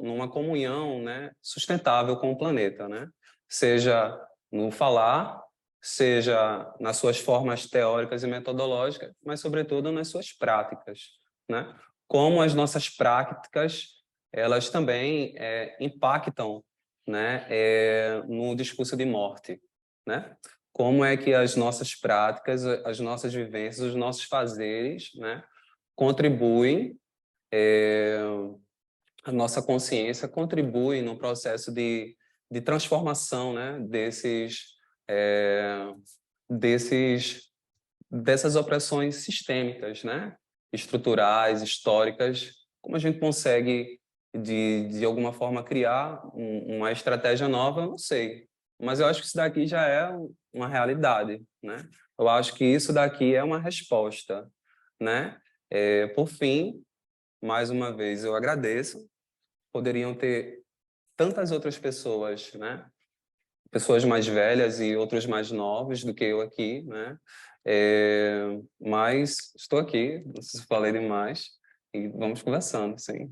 S4: numa comunhão, né? Sustentável com o planeta, né? Seja no falar, seja nas suas formas teóricas e metodológicas, mas, sobretudo, nas suas práticas, né? Como as nossas práticas, elas também impactam, né, no discurso de morte, né? Como é que as nossas práticas, as nossas vivências, os nossos fazeres, né, contribuem, a nossa consciência contribui no processo de transformação, né, dessas opressões sistêmicas, né, estruturais, históricas. Como a gente consegue de alguma forma criar uma estratégia nova, eu não sei, mas eu acho que isso daqui já é uma realidade, né? Eu acho que isso daqui é uma resposta, né? Por fim, mais uma vez eu agradeço. Poderiam ter tantas outras pessoas, né? Pessoas mais velhas e outros mais novos do que eu aqui, né? Mas estou aqui, não sei se falei demais, e vamos conversando, sim.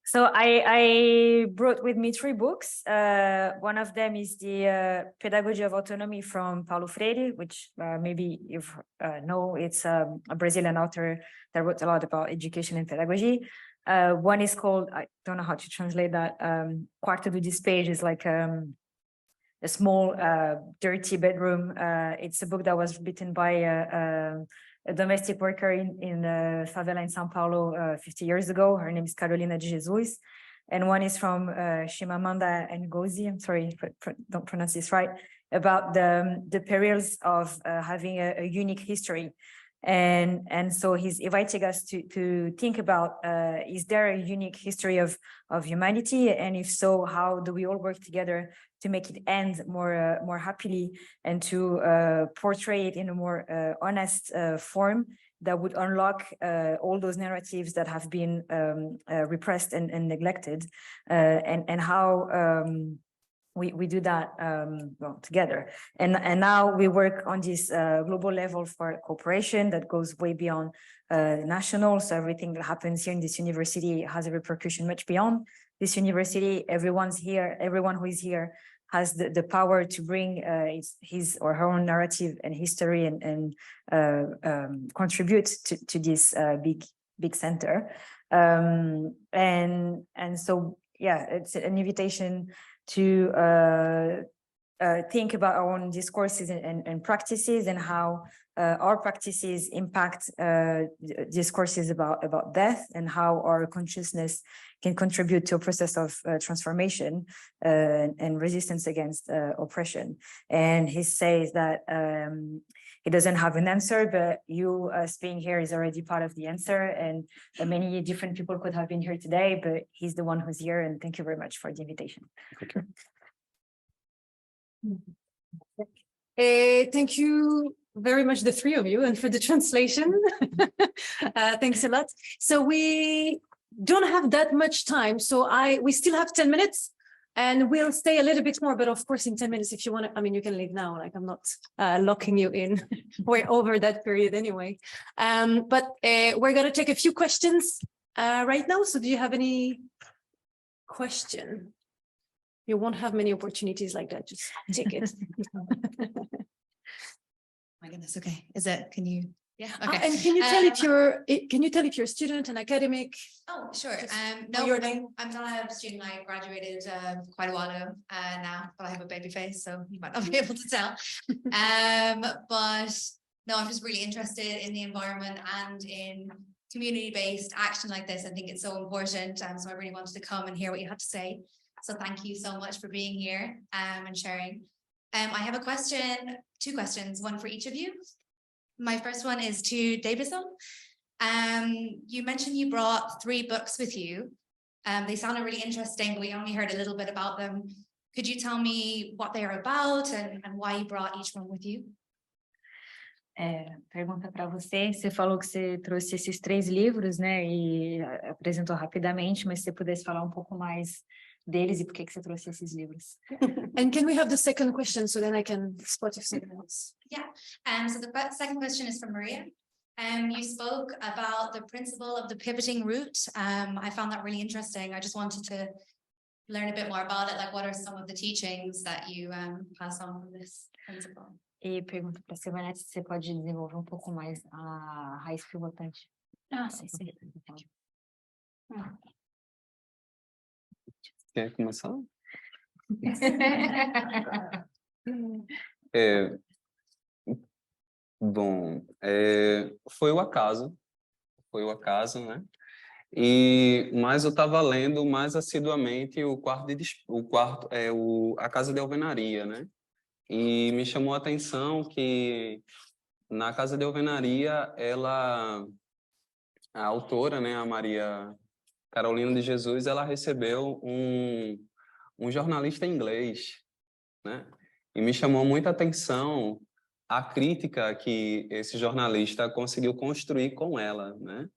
S2: So I brought with me 3 books. One of them is the Pedagogy of Autonomy from Paulo Freire, which maybe you know. It's a Brazilian author that wrote a lot about education and pedagogy. One is called, I don't know how to translate that, Quarto do Despejo, is like a small, dirty bedroom. It's a book that was written by a domestic worker in favela in São Paulo 50 years ago. Her name is Carolina de Jesus. And one is from Chimamanda Ngozi, I'm sorry if I don't pronounce this right, about the perils of having a unique history. And so he's inviting us to think about, is there a unique history of humanity? And if so, how do we all work together to make it end more happily and to portray it in a more honest form that would unlock all those narratives that have been repressed and neglected, and how we do that well, together. And now we work on this global level for cooperation that goes way beyond national. So everything that happens here in this university has a repercussion much beyond this university. Everyone who is here has the power to bring his or her own narrative and history and contribute to this big center. And so, yeah, it's an invitation to think about our own discourses and practices, and how our practices impact discourses about death, and how our consciousness can contribute to a process of transformation and resistance against oppression. And he says that he doesn't have an answer, but you being here is already part of the answer. And many different people could have been here today, but he's the one who's here. And thank you very much for the invitation.
S4: Thank you.
S1: Thank you very much, the 3 of you, and for the translation. Thanks a lot. So we don't have that much time, so we still have 10 minutes, and we'll stay a little bit more, but of course in 10 minutes, if you want to, I mean, you can leave now, like I'm not locking you in. We're over that period anyway. But we're going to take a few questions right now. So do you have any question? You won't have many opportunities like that, just take it.
S5: My goodness, okay. Can you, yeah, okay.
S1: And can you tell if you're a student, an academic?
S5: Oh, sure.
S1: Just
S5: No,
S1: your name?
S5: I'm not a student. I graduated quite a while ago now, but I have a baby face, so you might not be able to tell. But no, I'm just really interested in the environment and in community-based action like this. I think it's so important. So I really wanted to come and hear what you had to say. So thank you so much for being here and sharing. I have a question, 2 questions, one for each of you. My first one is to Davison. You mentioned you brought 3 books with you. They sounded really interesting, but we only heard a little bit about them. Could you tell me what they are about and why you brought each one with you?
S2: Pergunta para você, você falou que você trouxe esses 3 livros, né, e apresentou rapidamente, mas se você pudesse falar um pouco mais deles e por que você trouxe esses livros.
S1: And can we have the second question so then I can spot if something else?
S5: So the second question is from Maria. You spoke about the principle of the pivoting route. I found that really interesting. I just wanted to learn a bit more about it. Like, what are some of the teachings that you pass on from this principle?
S2: E pergunta para a Silvanete se você pode desenvolver um pouco mais a raiz pivotante.
S1: Sim, sim.
S4: Quer começar? Bom, foi o acaso, né? Mas eu estava lendo mais assiduamente a Casa de Alvenaria, né? E me chamou a atenção que na Casa de Alvenaria, a autora, né, a Maria Carolina de Jesus, ela recebeu um jornalista inglês, né? E me chamou muita atenção a crítica que esse jornalista conseguiu construir com ela, né?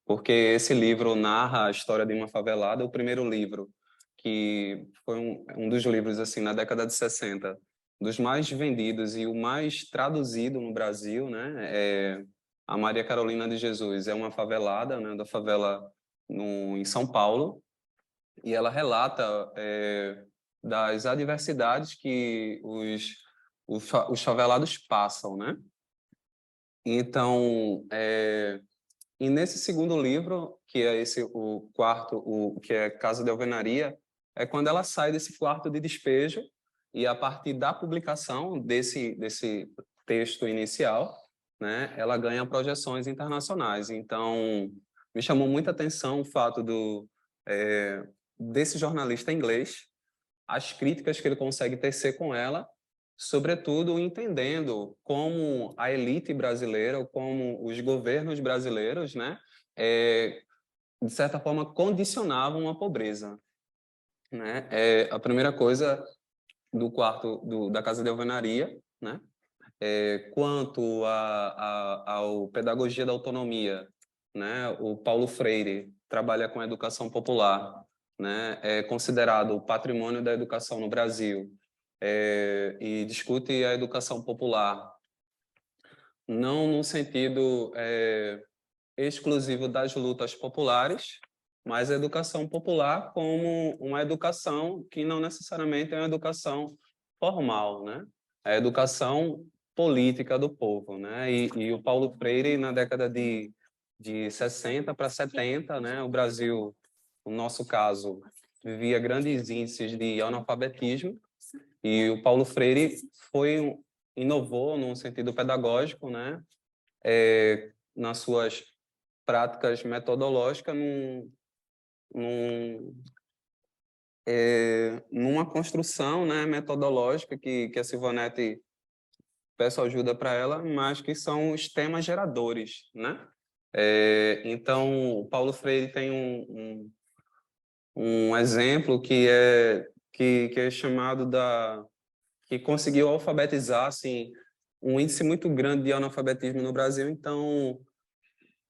S4: Porque esse livro narra a história de uma favelada, o primeiro livro, que foi um dos livros, assim, na década de 60, dos mais vendidos e o mais traduzido no Brasil, né? A Maria Carolina de Jesus é uma favelada, né, da favela em São Paulo, e ela relata das adversidades que os favelados passam, né? Então, e nesse segundo livro, que é o quarto, que é Casa de Alvenaria, é quando ela sai desse quarto de despejo e a partir da publicação desse texto inicial, né, ela ganha projeções internacionais. Então, me chamou muita atenção o fato desse jornalista inglês, as críticas que ele consegue tecer com ela, sobretudo entendendo como a elite brasileira, como os governos brasileiros, né, de certa forma, condicionavam a pobreza, né? A primeira coisa do quarto da Casa de Alvenaria, né? Quanto ao pedagogia da autonomia, né? O Paulo Freire trabalha com a educação popular, né? É considerado o patrimônio da educação no Brasil, e discute a educação popular não no sentido exclusivo das lutas populares, mas a educação popular como uma educação que não necessariamente é uma educação formal, né? É a educação política do povo, né? E o Paulo Freire, na década de 60 para 70, né? O Brasil, no nosso caso, vivia grandes índices de analfabetismo, e o Paulo Freire inovou num sentido pedagógico, né? Nas suas práticas metodológicas, numa construção, né, metodológica que a Silvanete, peço ajuda para ela, mas que são os temas geradores, né? Então, o Paulo Freire tem um exemplo que é chamado que conseguiu alfabetizar, assim, um índice muito grande de analfabetismo no Brasil. Então,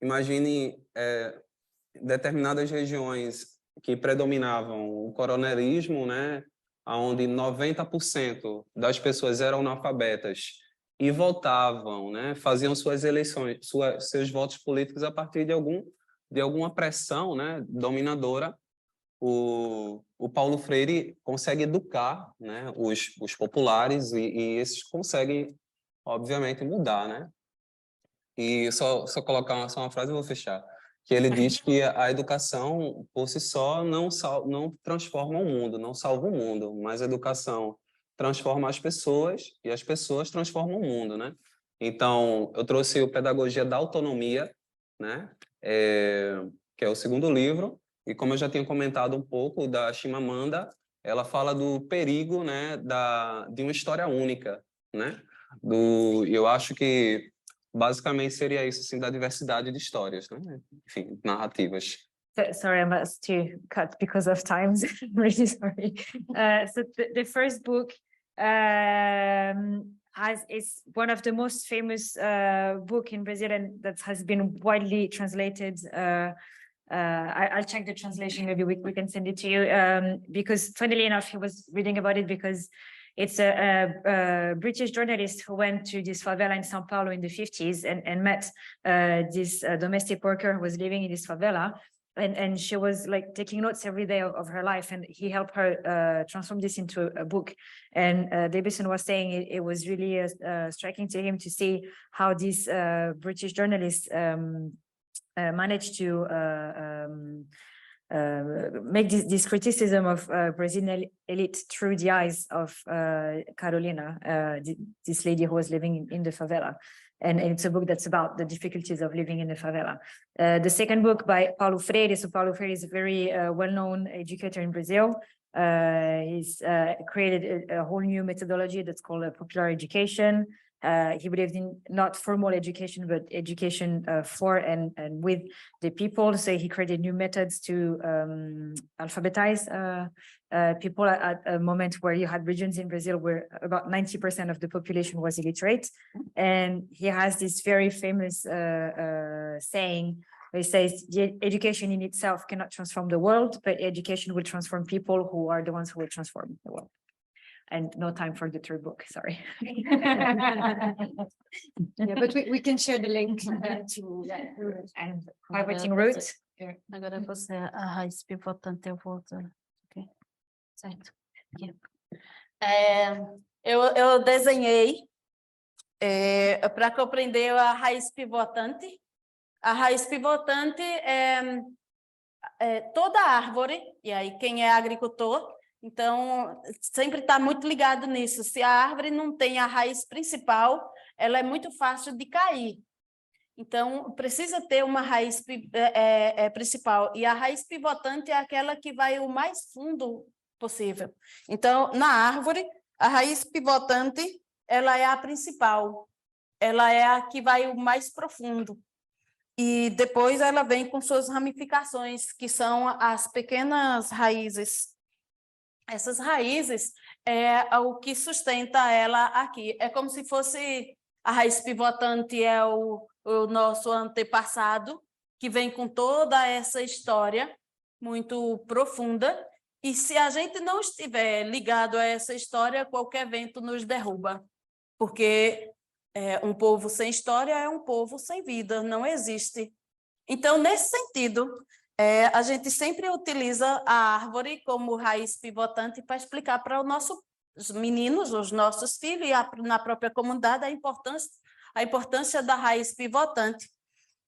S4: imagine determinadas regiões que predominavam o coronelismo, né, onde 90% das pessoas eram analfabetas e votavam, né, faziam suas eleições, seus votos políticos a partir de alguma pressão, né, dominadora. O Paulo Freire consegue educar, né, os populares e esses conseguem, obviamente, mudar, né? E só colocar uma frase e vou fechar. Que ele diz que a educação, por si só, não transforma o mundo, não salva o mundo, mas a educação transforma as pessoas e as pessoas transformam o mundo, né? Então, eu trouxe o Pedagogia da Autonomia, né? Que é o segundo livro, e como eu já tinha comentado um pouco da Chimamanda, ela fala do perigo, né, de uma história única, né? Eu acho que basicamente seria isso, assim, da diversidade de histórias, né? Enfim, narrativas.
S2: Sorry, I must to cut because of times. I'm really sorry. So the first book is one of the most famous book in Brazil, and that has been widely translated. I'll check the translation. Maybe we can send it to you. Because funnily enough, he was reading about it because it's a British journalist who went to this favela in São Paulo in the 50s and met this domestic worker who was living in this favela. And she was like taking notes every day of her life, and he helped her transform this into a book. And Davison was saying it was really striking to him to see how this British journalist managed to make this criticism of Brazilian elite through the eyes of Carolina, this lady who was living in the favela. And it's a book that's about the difficulties of living in the favela. The second book by Paulo Freire. So Paulo Freire is a very well-known educator in Brazil. He's created a whole new methodology that's called popular education. He believed in not formal education, but education for and with the people. So he created new methods to alphabetize people at a moment where you had regions in Brazil where about 90% of the population was illiterate. And he has this very famous saying, he says, the education in itself cannot transform the world, but education will transform people who are the ones who will transform the world. And no time for the third book, sorry.
S1: Yeah, but we can share the link to
S2: And Pivoting Roots.
S3: Agora você, a raiz pivotante, eu volto. Ok. Certo. Aqui. Eu desenhei para compreender a raiz pivotante. A raiz pivotante é toda árvore, e aí quem é agricultor, então sempre está muito ligado nisso. Se a árvore não tem a raiz principal, ela é muito fácil de cair. Então, precisa ter uma raiz principal. E a raiz pivotante é aquela que vai o mais fundo possível. Então, na árvore, a raiz pivotante, ela é a principal. Ela é a que vai o mais profundo. E depois ela vem com suas ramificações, que são as pequenas raízes. Essas raízes é o que sustenta ela aqui. É como se fosse a raiz pivotante é o nosso antepassado, que vem com toda essa história muito profunda. E se a gente não estiver ligado a essa história, qualquer vento nos derruba. Porque um povo sem história é um povo sem vida, não existe. Então, nesse sentido, a gente sempre utiliza a árvore como raiz pivotante para explicar para os meninos, os nossos filhos e na própria comunidade a importância da raiz pivotante.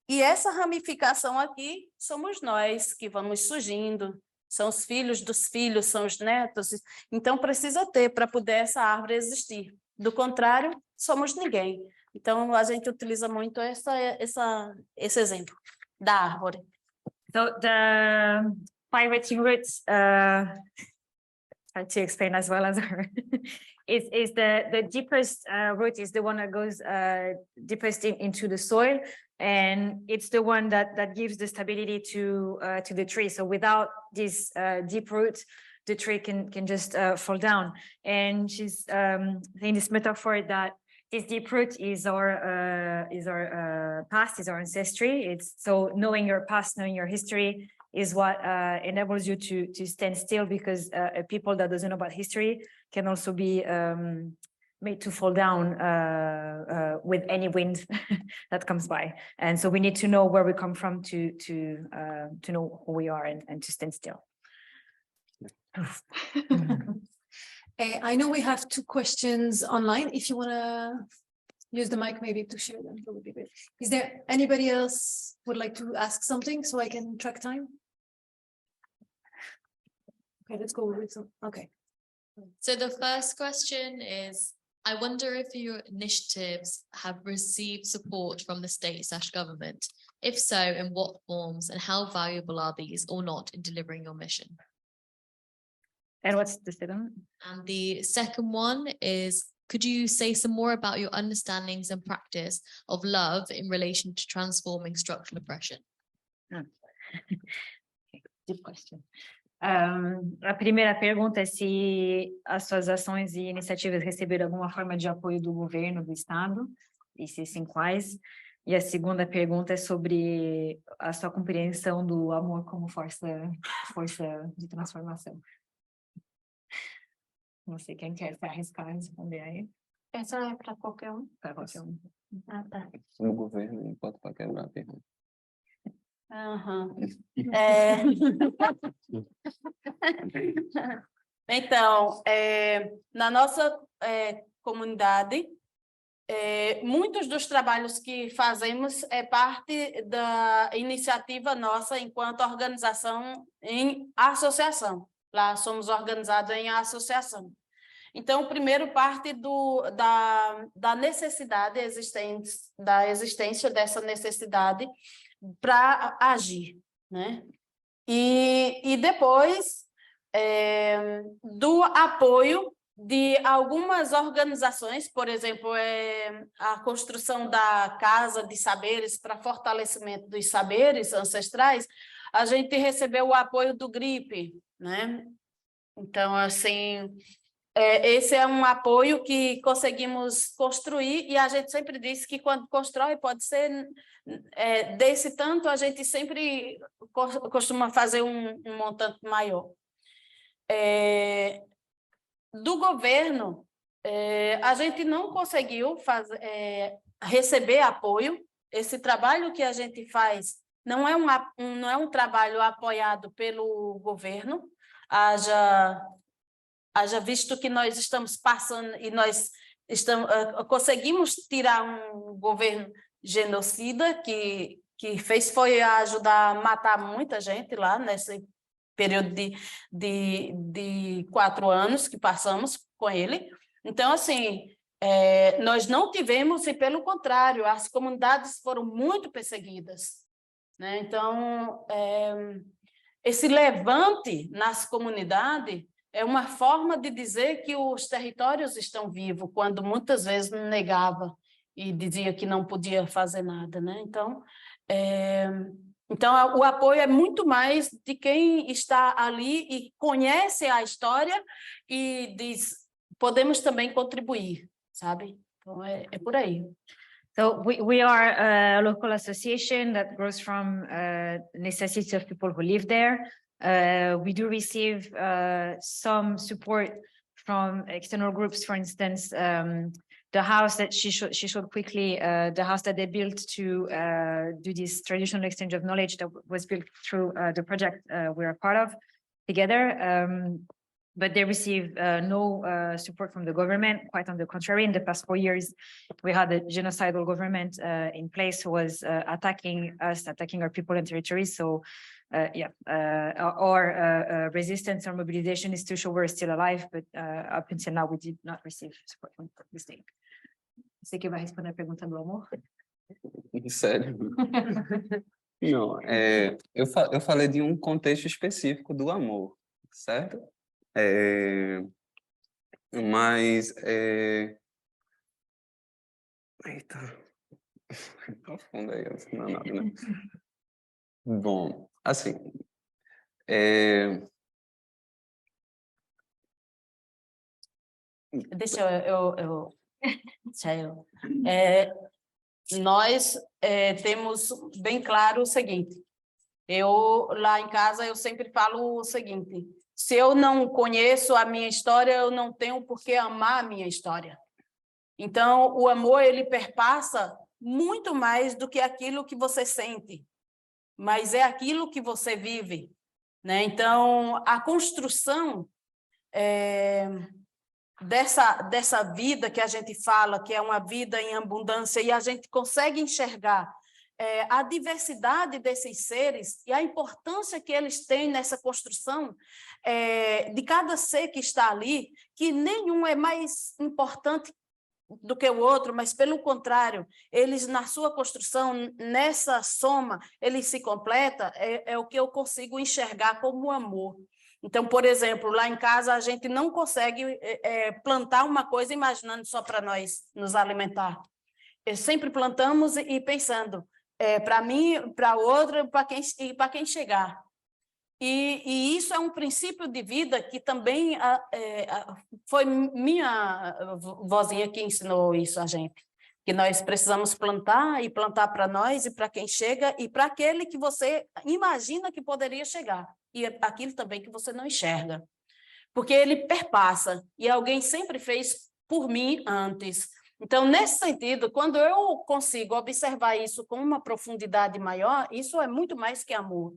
S3: E essa ramificação aqui somos nós que vamos surgindo, são os filhos dos filhos, são os netos. Então, precisa ter para poder essa árvore existir. Do contrário, somos ninguém. Então, a gente utiliza muito esse exemplo da árvore.
S2: So the Pivoting Roots, try to explain as well as her, is the deepest root is the one that goes deepest into the soil, and it's the one that gives the stability to the tree. So without this deep root, the tree can just fall down. And she's saying this metaphor that this deep root is our past, is our ancestry. It's so knowing your past, knowing your history is what enables you to stand still, because a people that doesn't know about history can also be made to fall down with any wind that comes by. And so we need to know where we come from to know who we are and to stand still.
S1: I know we have 2 questions online. If you want to use the mic, maybe to share them, that would be great. Is there anybody else would like to ask something so I can track time? Okay, let's go with some. Okay.
S6: So the first question is, I wonder if your initiatives have received support from the state/government. If so, in what forms, and how valuable are these or not in delivering your mission?
S2: And what's the second?
S6: And the second one is, could you say some more about your understandings and practice of love in relation to transforming structural oppression?
S2: Deep question. A primeira pergunta é se as suas ações e iniciativas receberam alguma forma de apoio do governo, do Estado, e se sim, quais. E a segunda pergunta é sobre a sua compreensão do amor como força de transformação. Não sei quem quer se arriscar a responder aí.
S3: Essa é para qualquer um?
S2: Para qualquer um.
S3: Ah, tá.
S4: No governo, enquanto para quebrar a pergunta.
S3: Aham. Então, na nossa comunidade, muitos dos trabalhos que fazemos é parte da iniciativa nossa enquanto organização em associação. Lá somos organizados em associação. Então, primeiro parte da necessidade existente, da existência dessa necessidade para agir, né? E depois do apoio de algumas organizações, por exemplo, a construção da Casa de Saberes para fortalecimento dos saberes ancestrais, a gente recebeu o apoio do GRIP, né? Então, assim, esse é um apoio que conseguimos construir e a gente sempre diz que quando constrói pode ser desse tanto, a gente sempre costuma fazer um montante maior. Do governo, a gente não conseguiu receber apoio. Esse trabalho que a gente faz não é um trabalho apoiado pelo governo, haja visto que nós estamos passando e nós conseguimos tirar um governo genocida que foi ajudar a matar muita gente lá nesse período de 4 anos que passamos com ele. Então, assim, nós não tivemos, e pelo contrário, as comunidades foram muito perseguidas, né? Então, esse levante nas comunidades é uma forma de dizer que os territórios estão vivos, quando muitas vezes negava e dizia que não podia fazer nada, né? Então, o apoio é muito mais de quem está ali e conhece a história e diz, podemos também contribuir, sabe? Então, é por aí.
S2: So we are a local association that grows from necessity of people who live there. We do receive some support from external groups, for instance, the house that she showed quickly, the house that they built to do this traditional exchange of knowledge that was built through the project we're a part of together. But they receive no support from the government. Quite on the contrary, in the past 4 years, we had a genocidal government in place who was attacking us, attacking our people and territories. So our resistance or mobilization is to show we're still alive, but up until now, we did not receive support from the state. Você que vai responder a pergunta do amor?
S4: Sério? Não, eu falei de um contexto específico do amor, certo? Mas eita, profunda aí, não é nada, né? Bom, assim,
S3: Deixa eu nós temos bem claro o seguinte, lá em casa eu sempre falo o seguinte, se eu não conheço a minha história, eu não tenho por que amar a minha história. Então, o amor, ele perpassa muito mais do que aquilo que você sente, mas é aquilo que você vive, né? Então, a construção dessa vida que a gente fala, que é uma vida em abundância, e a gente consegue enxergar a diversidade desses seres e a importância que eles têm nessa construção de cada ser que está ali, que nenhum é mais importante do que o outro, mas pelo contrário, eles na sua construção, nessa soma, eles se completam, é o que eu consigo enxergar como amor. Então, por exemplo, lá em casa a gente não consegue plantar uma coisa imaginando só para nós nos alimentar. Sempre plantamos e pensando para mim, para outro, para quem chegar. E isso é um princípio de vida que também foi minha vozinha que ensinou isso a gente. Que nós precisamos plantar e plantar para nós e para quem chega e para aquele que você imagina que poderia chegar. E aquilo também que você não enxerga. Porque ele perpassa e alguém sempre fez por mim antes. Então, nesse sentido, quando eu consigo observar isso com uma profundidade maior, isso é muito mais que amor.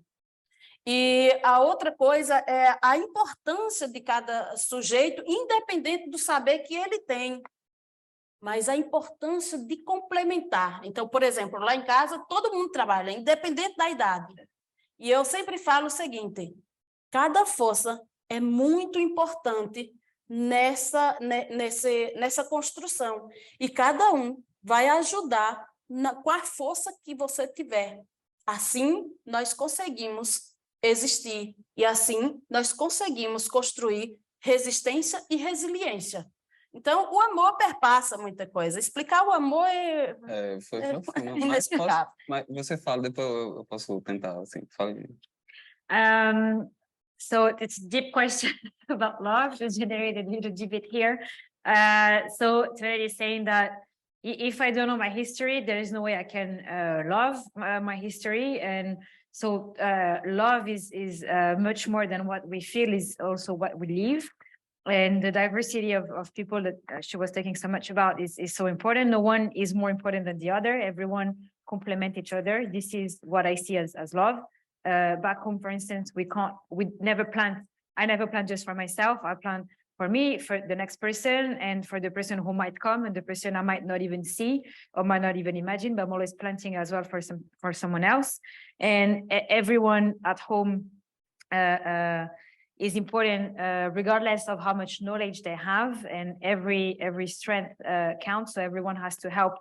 S3: E a outra coisa é a importância de cada sujeito, independente do saber que ele tem, mas a importância de complementar. Então, por exemplo, lá em casa, todo mundo trabalha, independente da idade. E eu sempre falo o seguinte, cada força é muito importante nessa construção. E cada um vai ajudar com a força que você tiver. Assim, nós conseguimos existir. E assim, nós conseguimos construir resistência e resiliência. Então, o amor perpassa muita coisa. Explicar o amor
S4: foi profundo,
S3: inexplicável.
S4: mas você fala, depois eu posso tentar, assim, fale.
S2: So it's a deep question about love, just generated a little debate here. So Terry is saying that if I don't know my history, there is no way I can love my history. And so love is much more than what we feel, is also what we live. And the diversity of people that she was talking so much about is so important. No one is more important than the other. Everyone complement each other. This is what I see as love. Back home, for instance, I never plant just for myself. I plant for me, for the next person, and for the person who might come, and the person I might not even see or might not even imagine, but I'm always planting as well for someone else. And everyone at home is important, regardless of how much knowledge they have, and every strength counts. So everyone has to help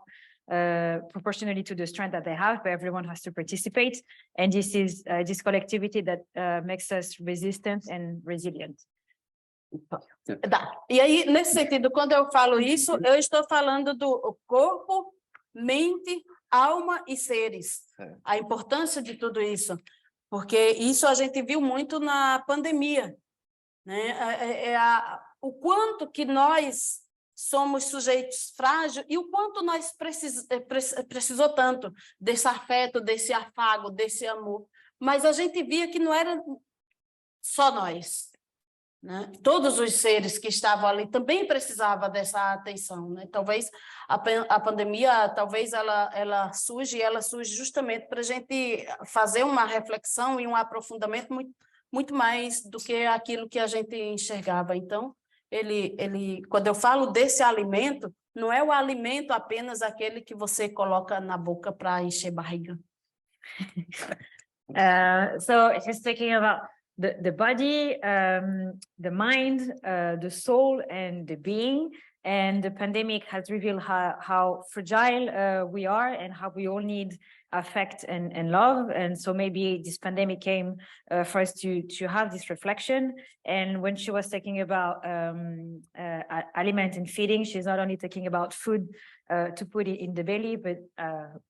S2: proportionally to the strength that they have, but everyone has to participate. And this is this collectivity that makes us resistant and resilient.
S3: E aí, nesse sentido, quando eu falo isso, eu estou falando do corpo, mente, alma e seres. A importância de tudo isso. Porque isso a gente viu muito na pandemia, né? O quanto que nós somos sujeitos frágeis e o quanto nós precisou tanto desse afeto, desse afago, desse amor. Mas a gente via que não era só nós, né? Todos os seres que estavam ali também precisavam dessa atenção, né? Talvez a pandemia, talvez ela surge justamente para a gente fazer uma reflexão e um aprofundamento muito mais do que aquilo que a gente enxergava. Então, quando eu falo desse alimento, não é o alimento apenas aquele que você coloca na boca para encher barriga.
S2: So he's talking about the body, the mind, the soul, and the being. And the pandemic has revealed how fragile we are and how we all need affect and love. And so maybe this pandemic came for us to have this reflection. And when she was talking about aliment and feeding, she's not only talking about food to put it in the belly, but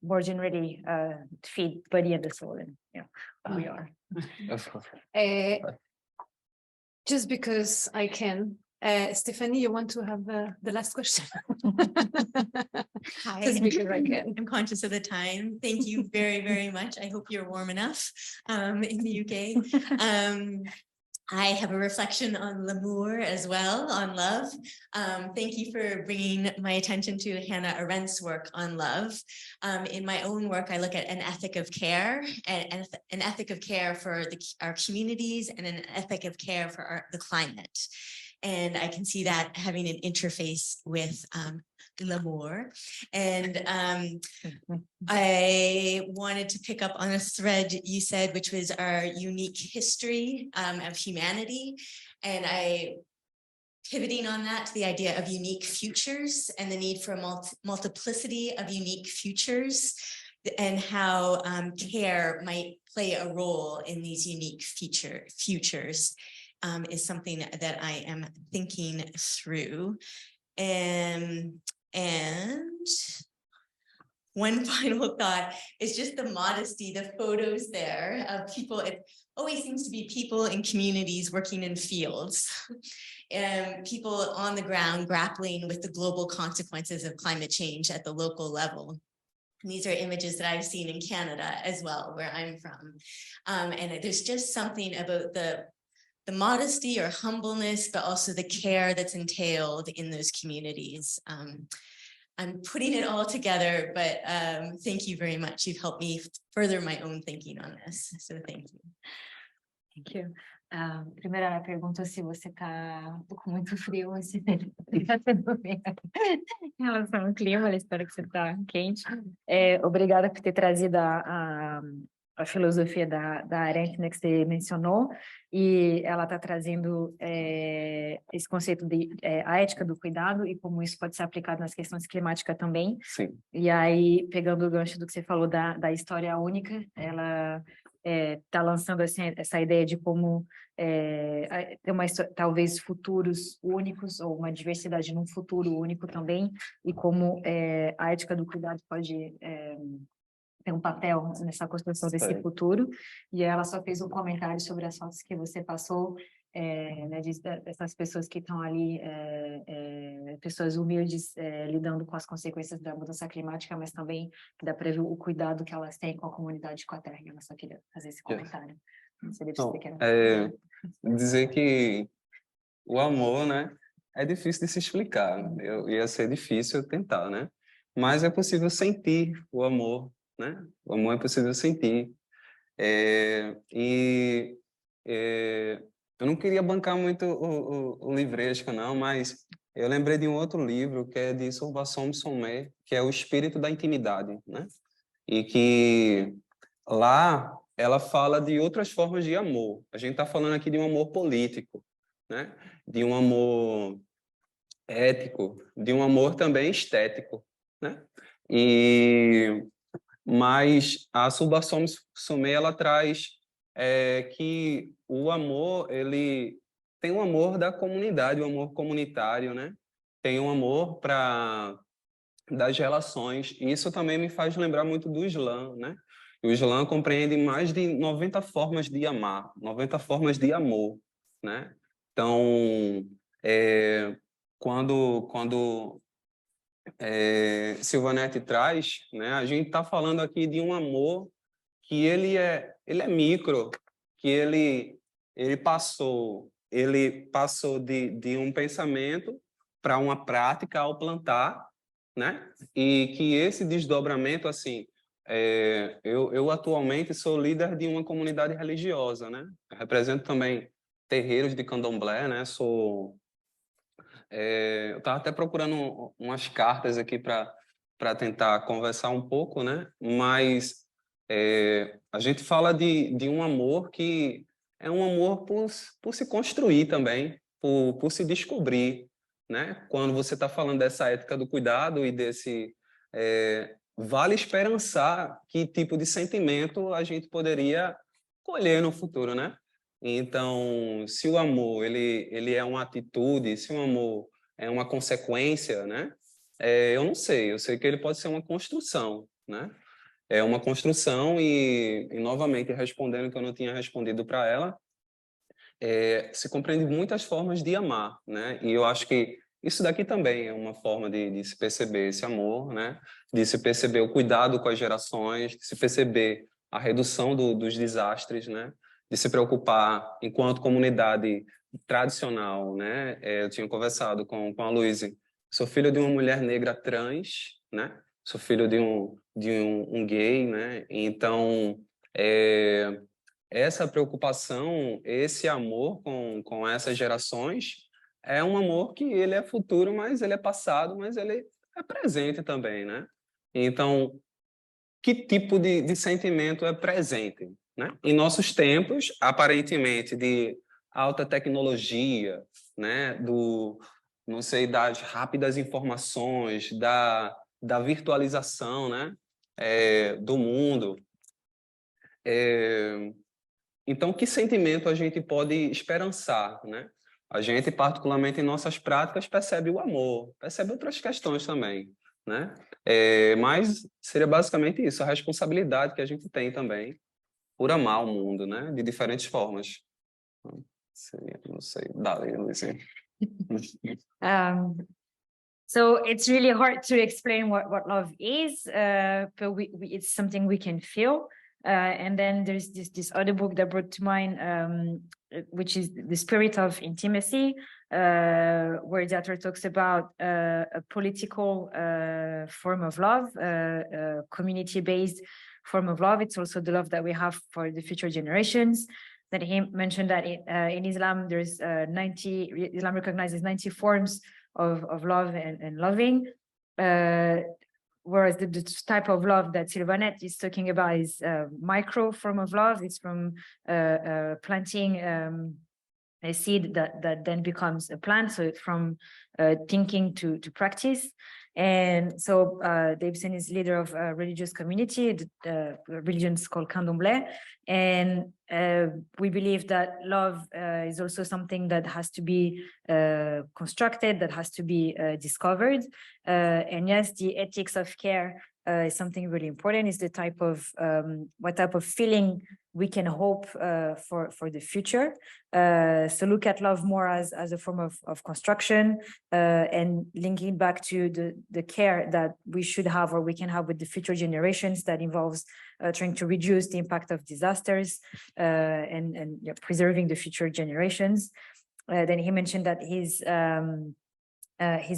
S2: more generally to feed body and the soul. And who we are.
S1: Just because I can. Stephanie, you want to have the last question?
S5: Hi,
S1: Just because I can.
S5: I'm conscious of the time. Thank you very, very much. I hope you're warm enough in the UK. I have a reflection on l'amour as well, on love. Thank you for bringing my attention to Hannah Arendt's work on love. In my own work, I look at an ethic of care, and an ethic of care for our communities, and an ethic of care for the climate. And I can see that having an interface with l'amour. And I wanted to pick up on a thread you said, which was our unique history of humanity. And pivoting on that to the idea of unique futures and the need for a multiplicity of unique futures, and how care might play a role in these unique futures.
S7: is something that I am thinking through. And one final thought is just the modesty, the photos there of people. It always seems to be people in communities working in fields and people on the ground grappling with the global consequences of climate change at the local level. And these are images that I've seen in Canada as well, where I'm from. And there's just something about the modesty or humbleness, but also the care that's entailed in those communities. I'm putting it all together, but thank you very much. You've helped me further my own tking on this, so thank you.
S2: Thank you. Primeiro ela perguntou se você está com muito frio ou se está tudo bem. Em relação ao clima, ela espera que você está quente. Obrigada por ter trazido a filosofia da Arendt, né, que você mencionou, e ela está trazendo esse conceito de a ética do cuidado e como isso pode ser aplicado nas questões climáticas também.
S4: Sim.
S2: E aí, pegando o gancho do que você falou da história única, ela está lançando assim, essa ideia de como ter talvez futuros únicos ou uma diversidade num futuro único também, e como a ética do cuidado pode ter um papel nessa construção desse futuro. E ela só fez um comentário sobre as fotos que você passou, né, dessas pessoas que estão ali, pessoas humildes, lidando com as consequências da mudança climática, mas também que dá para ver o cuidado que elas têm com a comunidade, com a terra. Ela só queria fazer esse comentário. Não sei se você quer...
S4: Dizer que o amor, né, é difícil de se explicar. Ia ser difícil tentar, né? Mas é possível sentir o amor, né? O amor é possível sentir. Eu não queria bancar muito o livresco, não, mas eu lembrei de um outro livro que é de Sorbasson Sommet, que é O Espírito da Intimidade, né? E que lá ela fala de outras formas de amor. A gente está falando aqui de um amor político, né? De um amor ético, de um amor também estético, né? Mas a Sorbasson Sommet ela traz que o amor, ele tem um amor da comunidade, um amor comunitário, né? Tem um amor das relações. E isso também me faz lembrar muito do Islã, né? O Islã compreende mais de 90 formas de amar, 90 formas de amor, né? Então, quando Silvanete traz, né? A gente está falando aqui de um amor que ele é micro, que ele passou de um pensamento para uma prática ao plantar, né? E que esse desdobramento, assim, eu atualmente sou líder de uma comunidade religiosa, né? Eu represento também terreiros de candomblé, né? Eu estava até procurando umas cartas aqui para tentar conversar um pouco, né? Mas a gente fala de um amor que é um amor por se construir também, por se descobrir, né? Quando você está falando dessa ética do cuidado e desse... vale esperançar que tipo de sentimento a gente poderia colher no futuro, né? Então, se o amor ele é uma atitude, se o amor é uma consequência, né? Eu não sei, eu sei que ele pode ser uma construção, né? É uma construção e novamente, respondendo que eu não tinha respondido para ela, se compreende muitas formas de amar, né? E eu acho que isso daqui também é uma forma de se perceber esse amor, né? De se perceber o cuidado com as gerações, de se perceber a redução dos desastres, né? De se preocupar enquanto comunidade tradicional, né? Eu tinha conversado com a Luíse. Sou filho de uma mulher negra trans, né? Sou filho de um gay, né? Então, essa preocupação, esse amor com essas gerações é um amor que ele é futuro, mas ele é passado, mas ele é presente também, né? Então, que tipo de sentimento é presente, né? Em nossos tempos, aparentemente, de alta tecnologia, né? Não sei, das rápidas informações, da virtualização, né? Do mundo. Então, que sentimento a gente pode esperançar, né? A gente, particularmente em nossas práticas, percebe o amor, percebe outras questões também, né? Mas seria basicamente isso, a responsabilidade que a gente tem também por amar o mundo, né? De diferentes formas. Seria, não sei, dá-lhe, Luizinha.
S2: So it's really hard to explain what love is, but it's something we can feel. And then there's this other book that brought to mind, which is The Spirit of Intimacy, where the author talks about a political form of love, a community-based form of love. It's also the love that we have for the future generations. That he mentioned that in Islam, there's Islam recognizes 90 forms of love and loving, whereas the type of love that Sylvanette is talking about is a micro form of love. It's from planting a seed that then becomes a plant. So it's from thinking to practice. And so Davison is leader of a religious community. The religion is called Candomblé. And we believe that love is also something that has to be constructed, that has to be discovered. And yes, the ethics of care is something really important. Is the type of what type of feeling we can hope for the future. So look at love more as a form of construction, and linking back to the care that we should have or we can have with the future generations that involves trying to reduce the impact of disasters and preserving the future generations. Then he mentioned that he's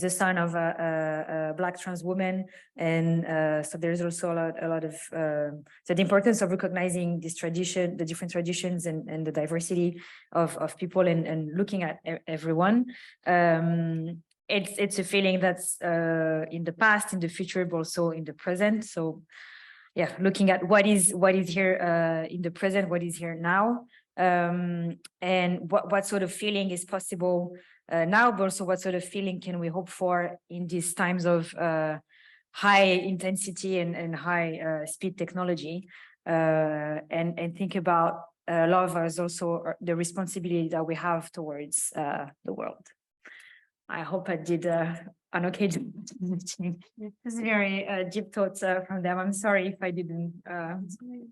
S2: a son of a Black trans woman, and so there's also a lot of so the importance of recognizing this tradition, the different traditions, and the diversity of people, and looking at everyone. It's a feeling that's in the past, in the future, but also in the present. So, yeah, looking at what is here in the present, what is here now, and what sort of feeling is possible now, but also what sort of feeling can we hope for in these times of high intensity and high speed technology, and think about love as also the responsibility that we have towards the world. I hope I did an okay job. This is very deep thoughts from them. I'm sorry if I didn't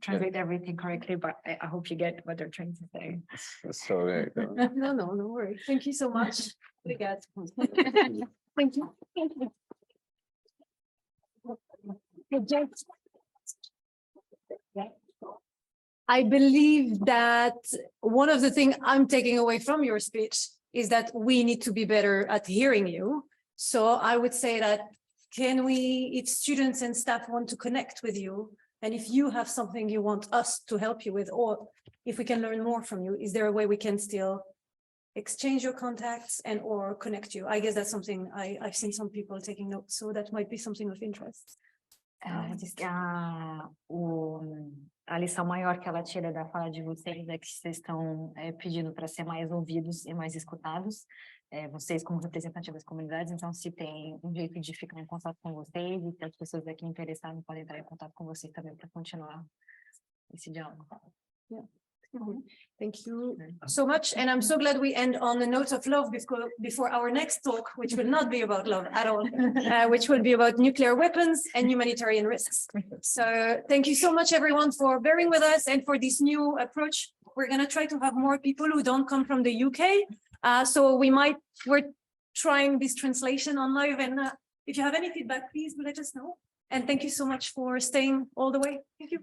S2: translate everything correctly, but I hope you get what they're trying to say.
S4: Sorry.
S1: No worry. Thank you so much. Obrigado. Thank you. I believe that one of the things I'm taking away from your speech is that we need to be better at hearing you. So I would say that if students and staff want to connect with you, and if you have something you want us to help you with, or if we can learn more from you, is there a way we can still exchange your contacts and or connect you? I guess that's something I've seen some people taking notes, so that might be something of interest.
S2: Diz que a lição maior que ela tira da fala de vocês é que vocês estão pedindo para ser mais ouvidos e mais escutados, vocês como representantes das comunidades. Então, se tem um jeito de ficar em contato com vocês, e se as pessoas aqui interessadas podem entrar em contato com vocês também para continuar esse diálogo.
S1: Yeah. Thank you so much, and I'm so glad we end on a note of love before our next talk, which will not be about love at all, which will be about nuclear weapons and humanitarian risks. So thank you so much, everyone, for bearing with us and for this new approach. We're going to try to have more people who don't come from the UK. So we're trying this translation on live, and if you have any feedback, please let us know. And thank you so much for staying all the way. Thank you.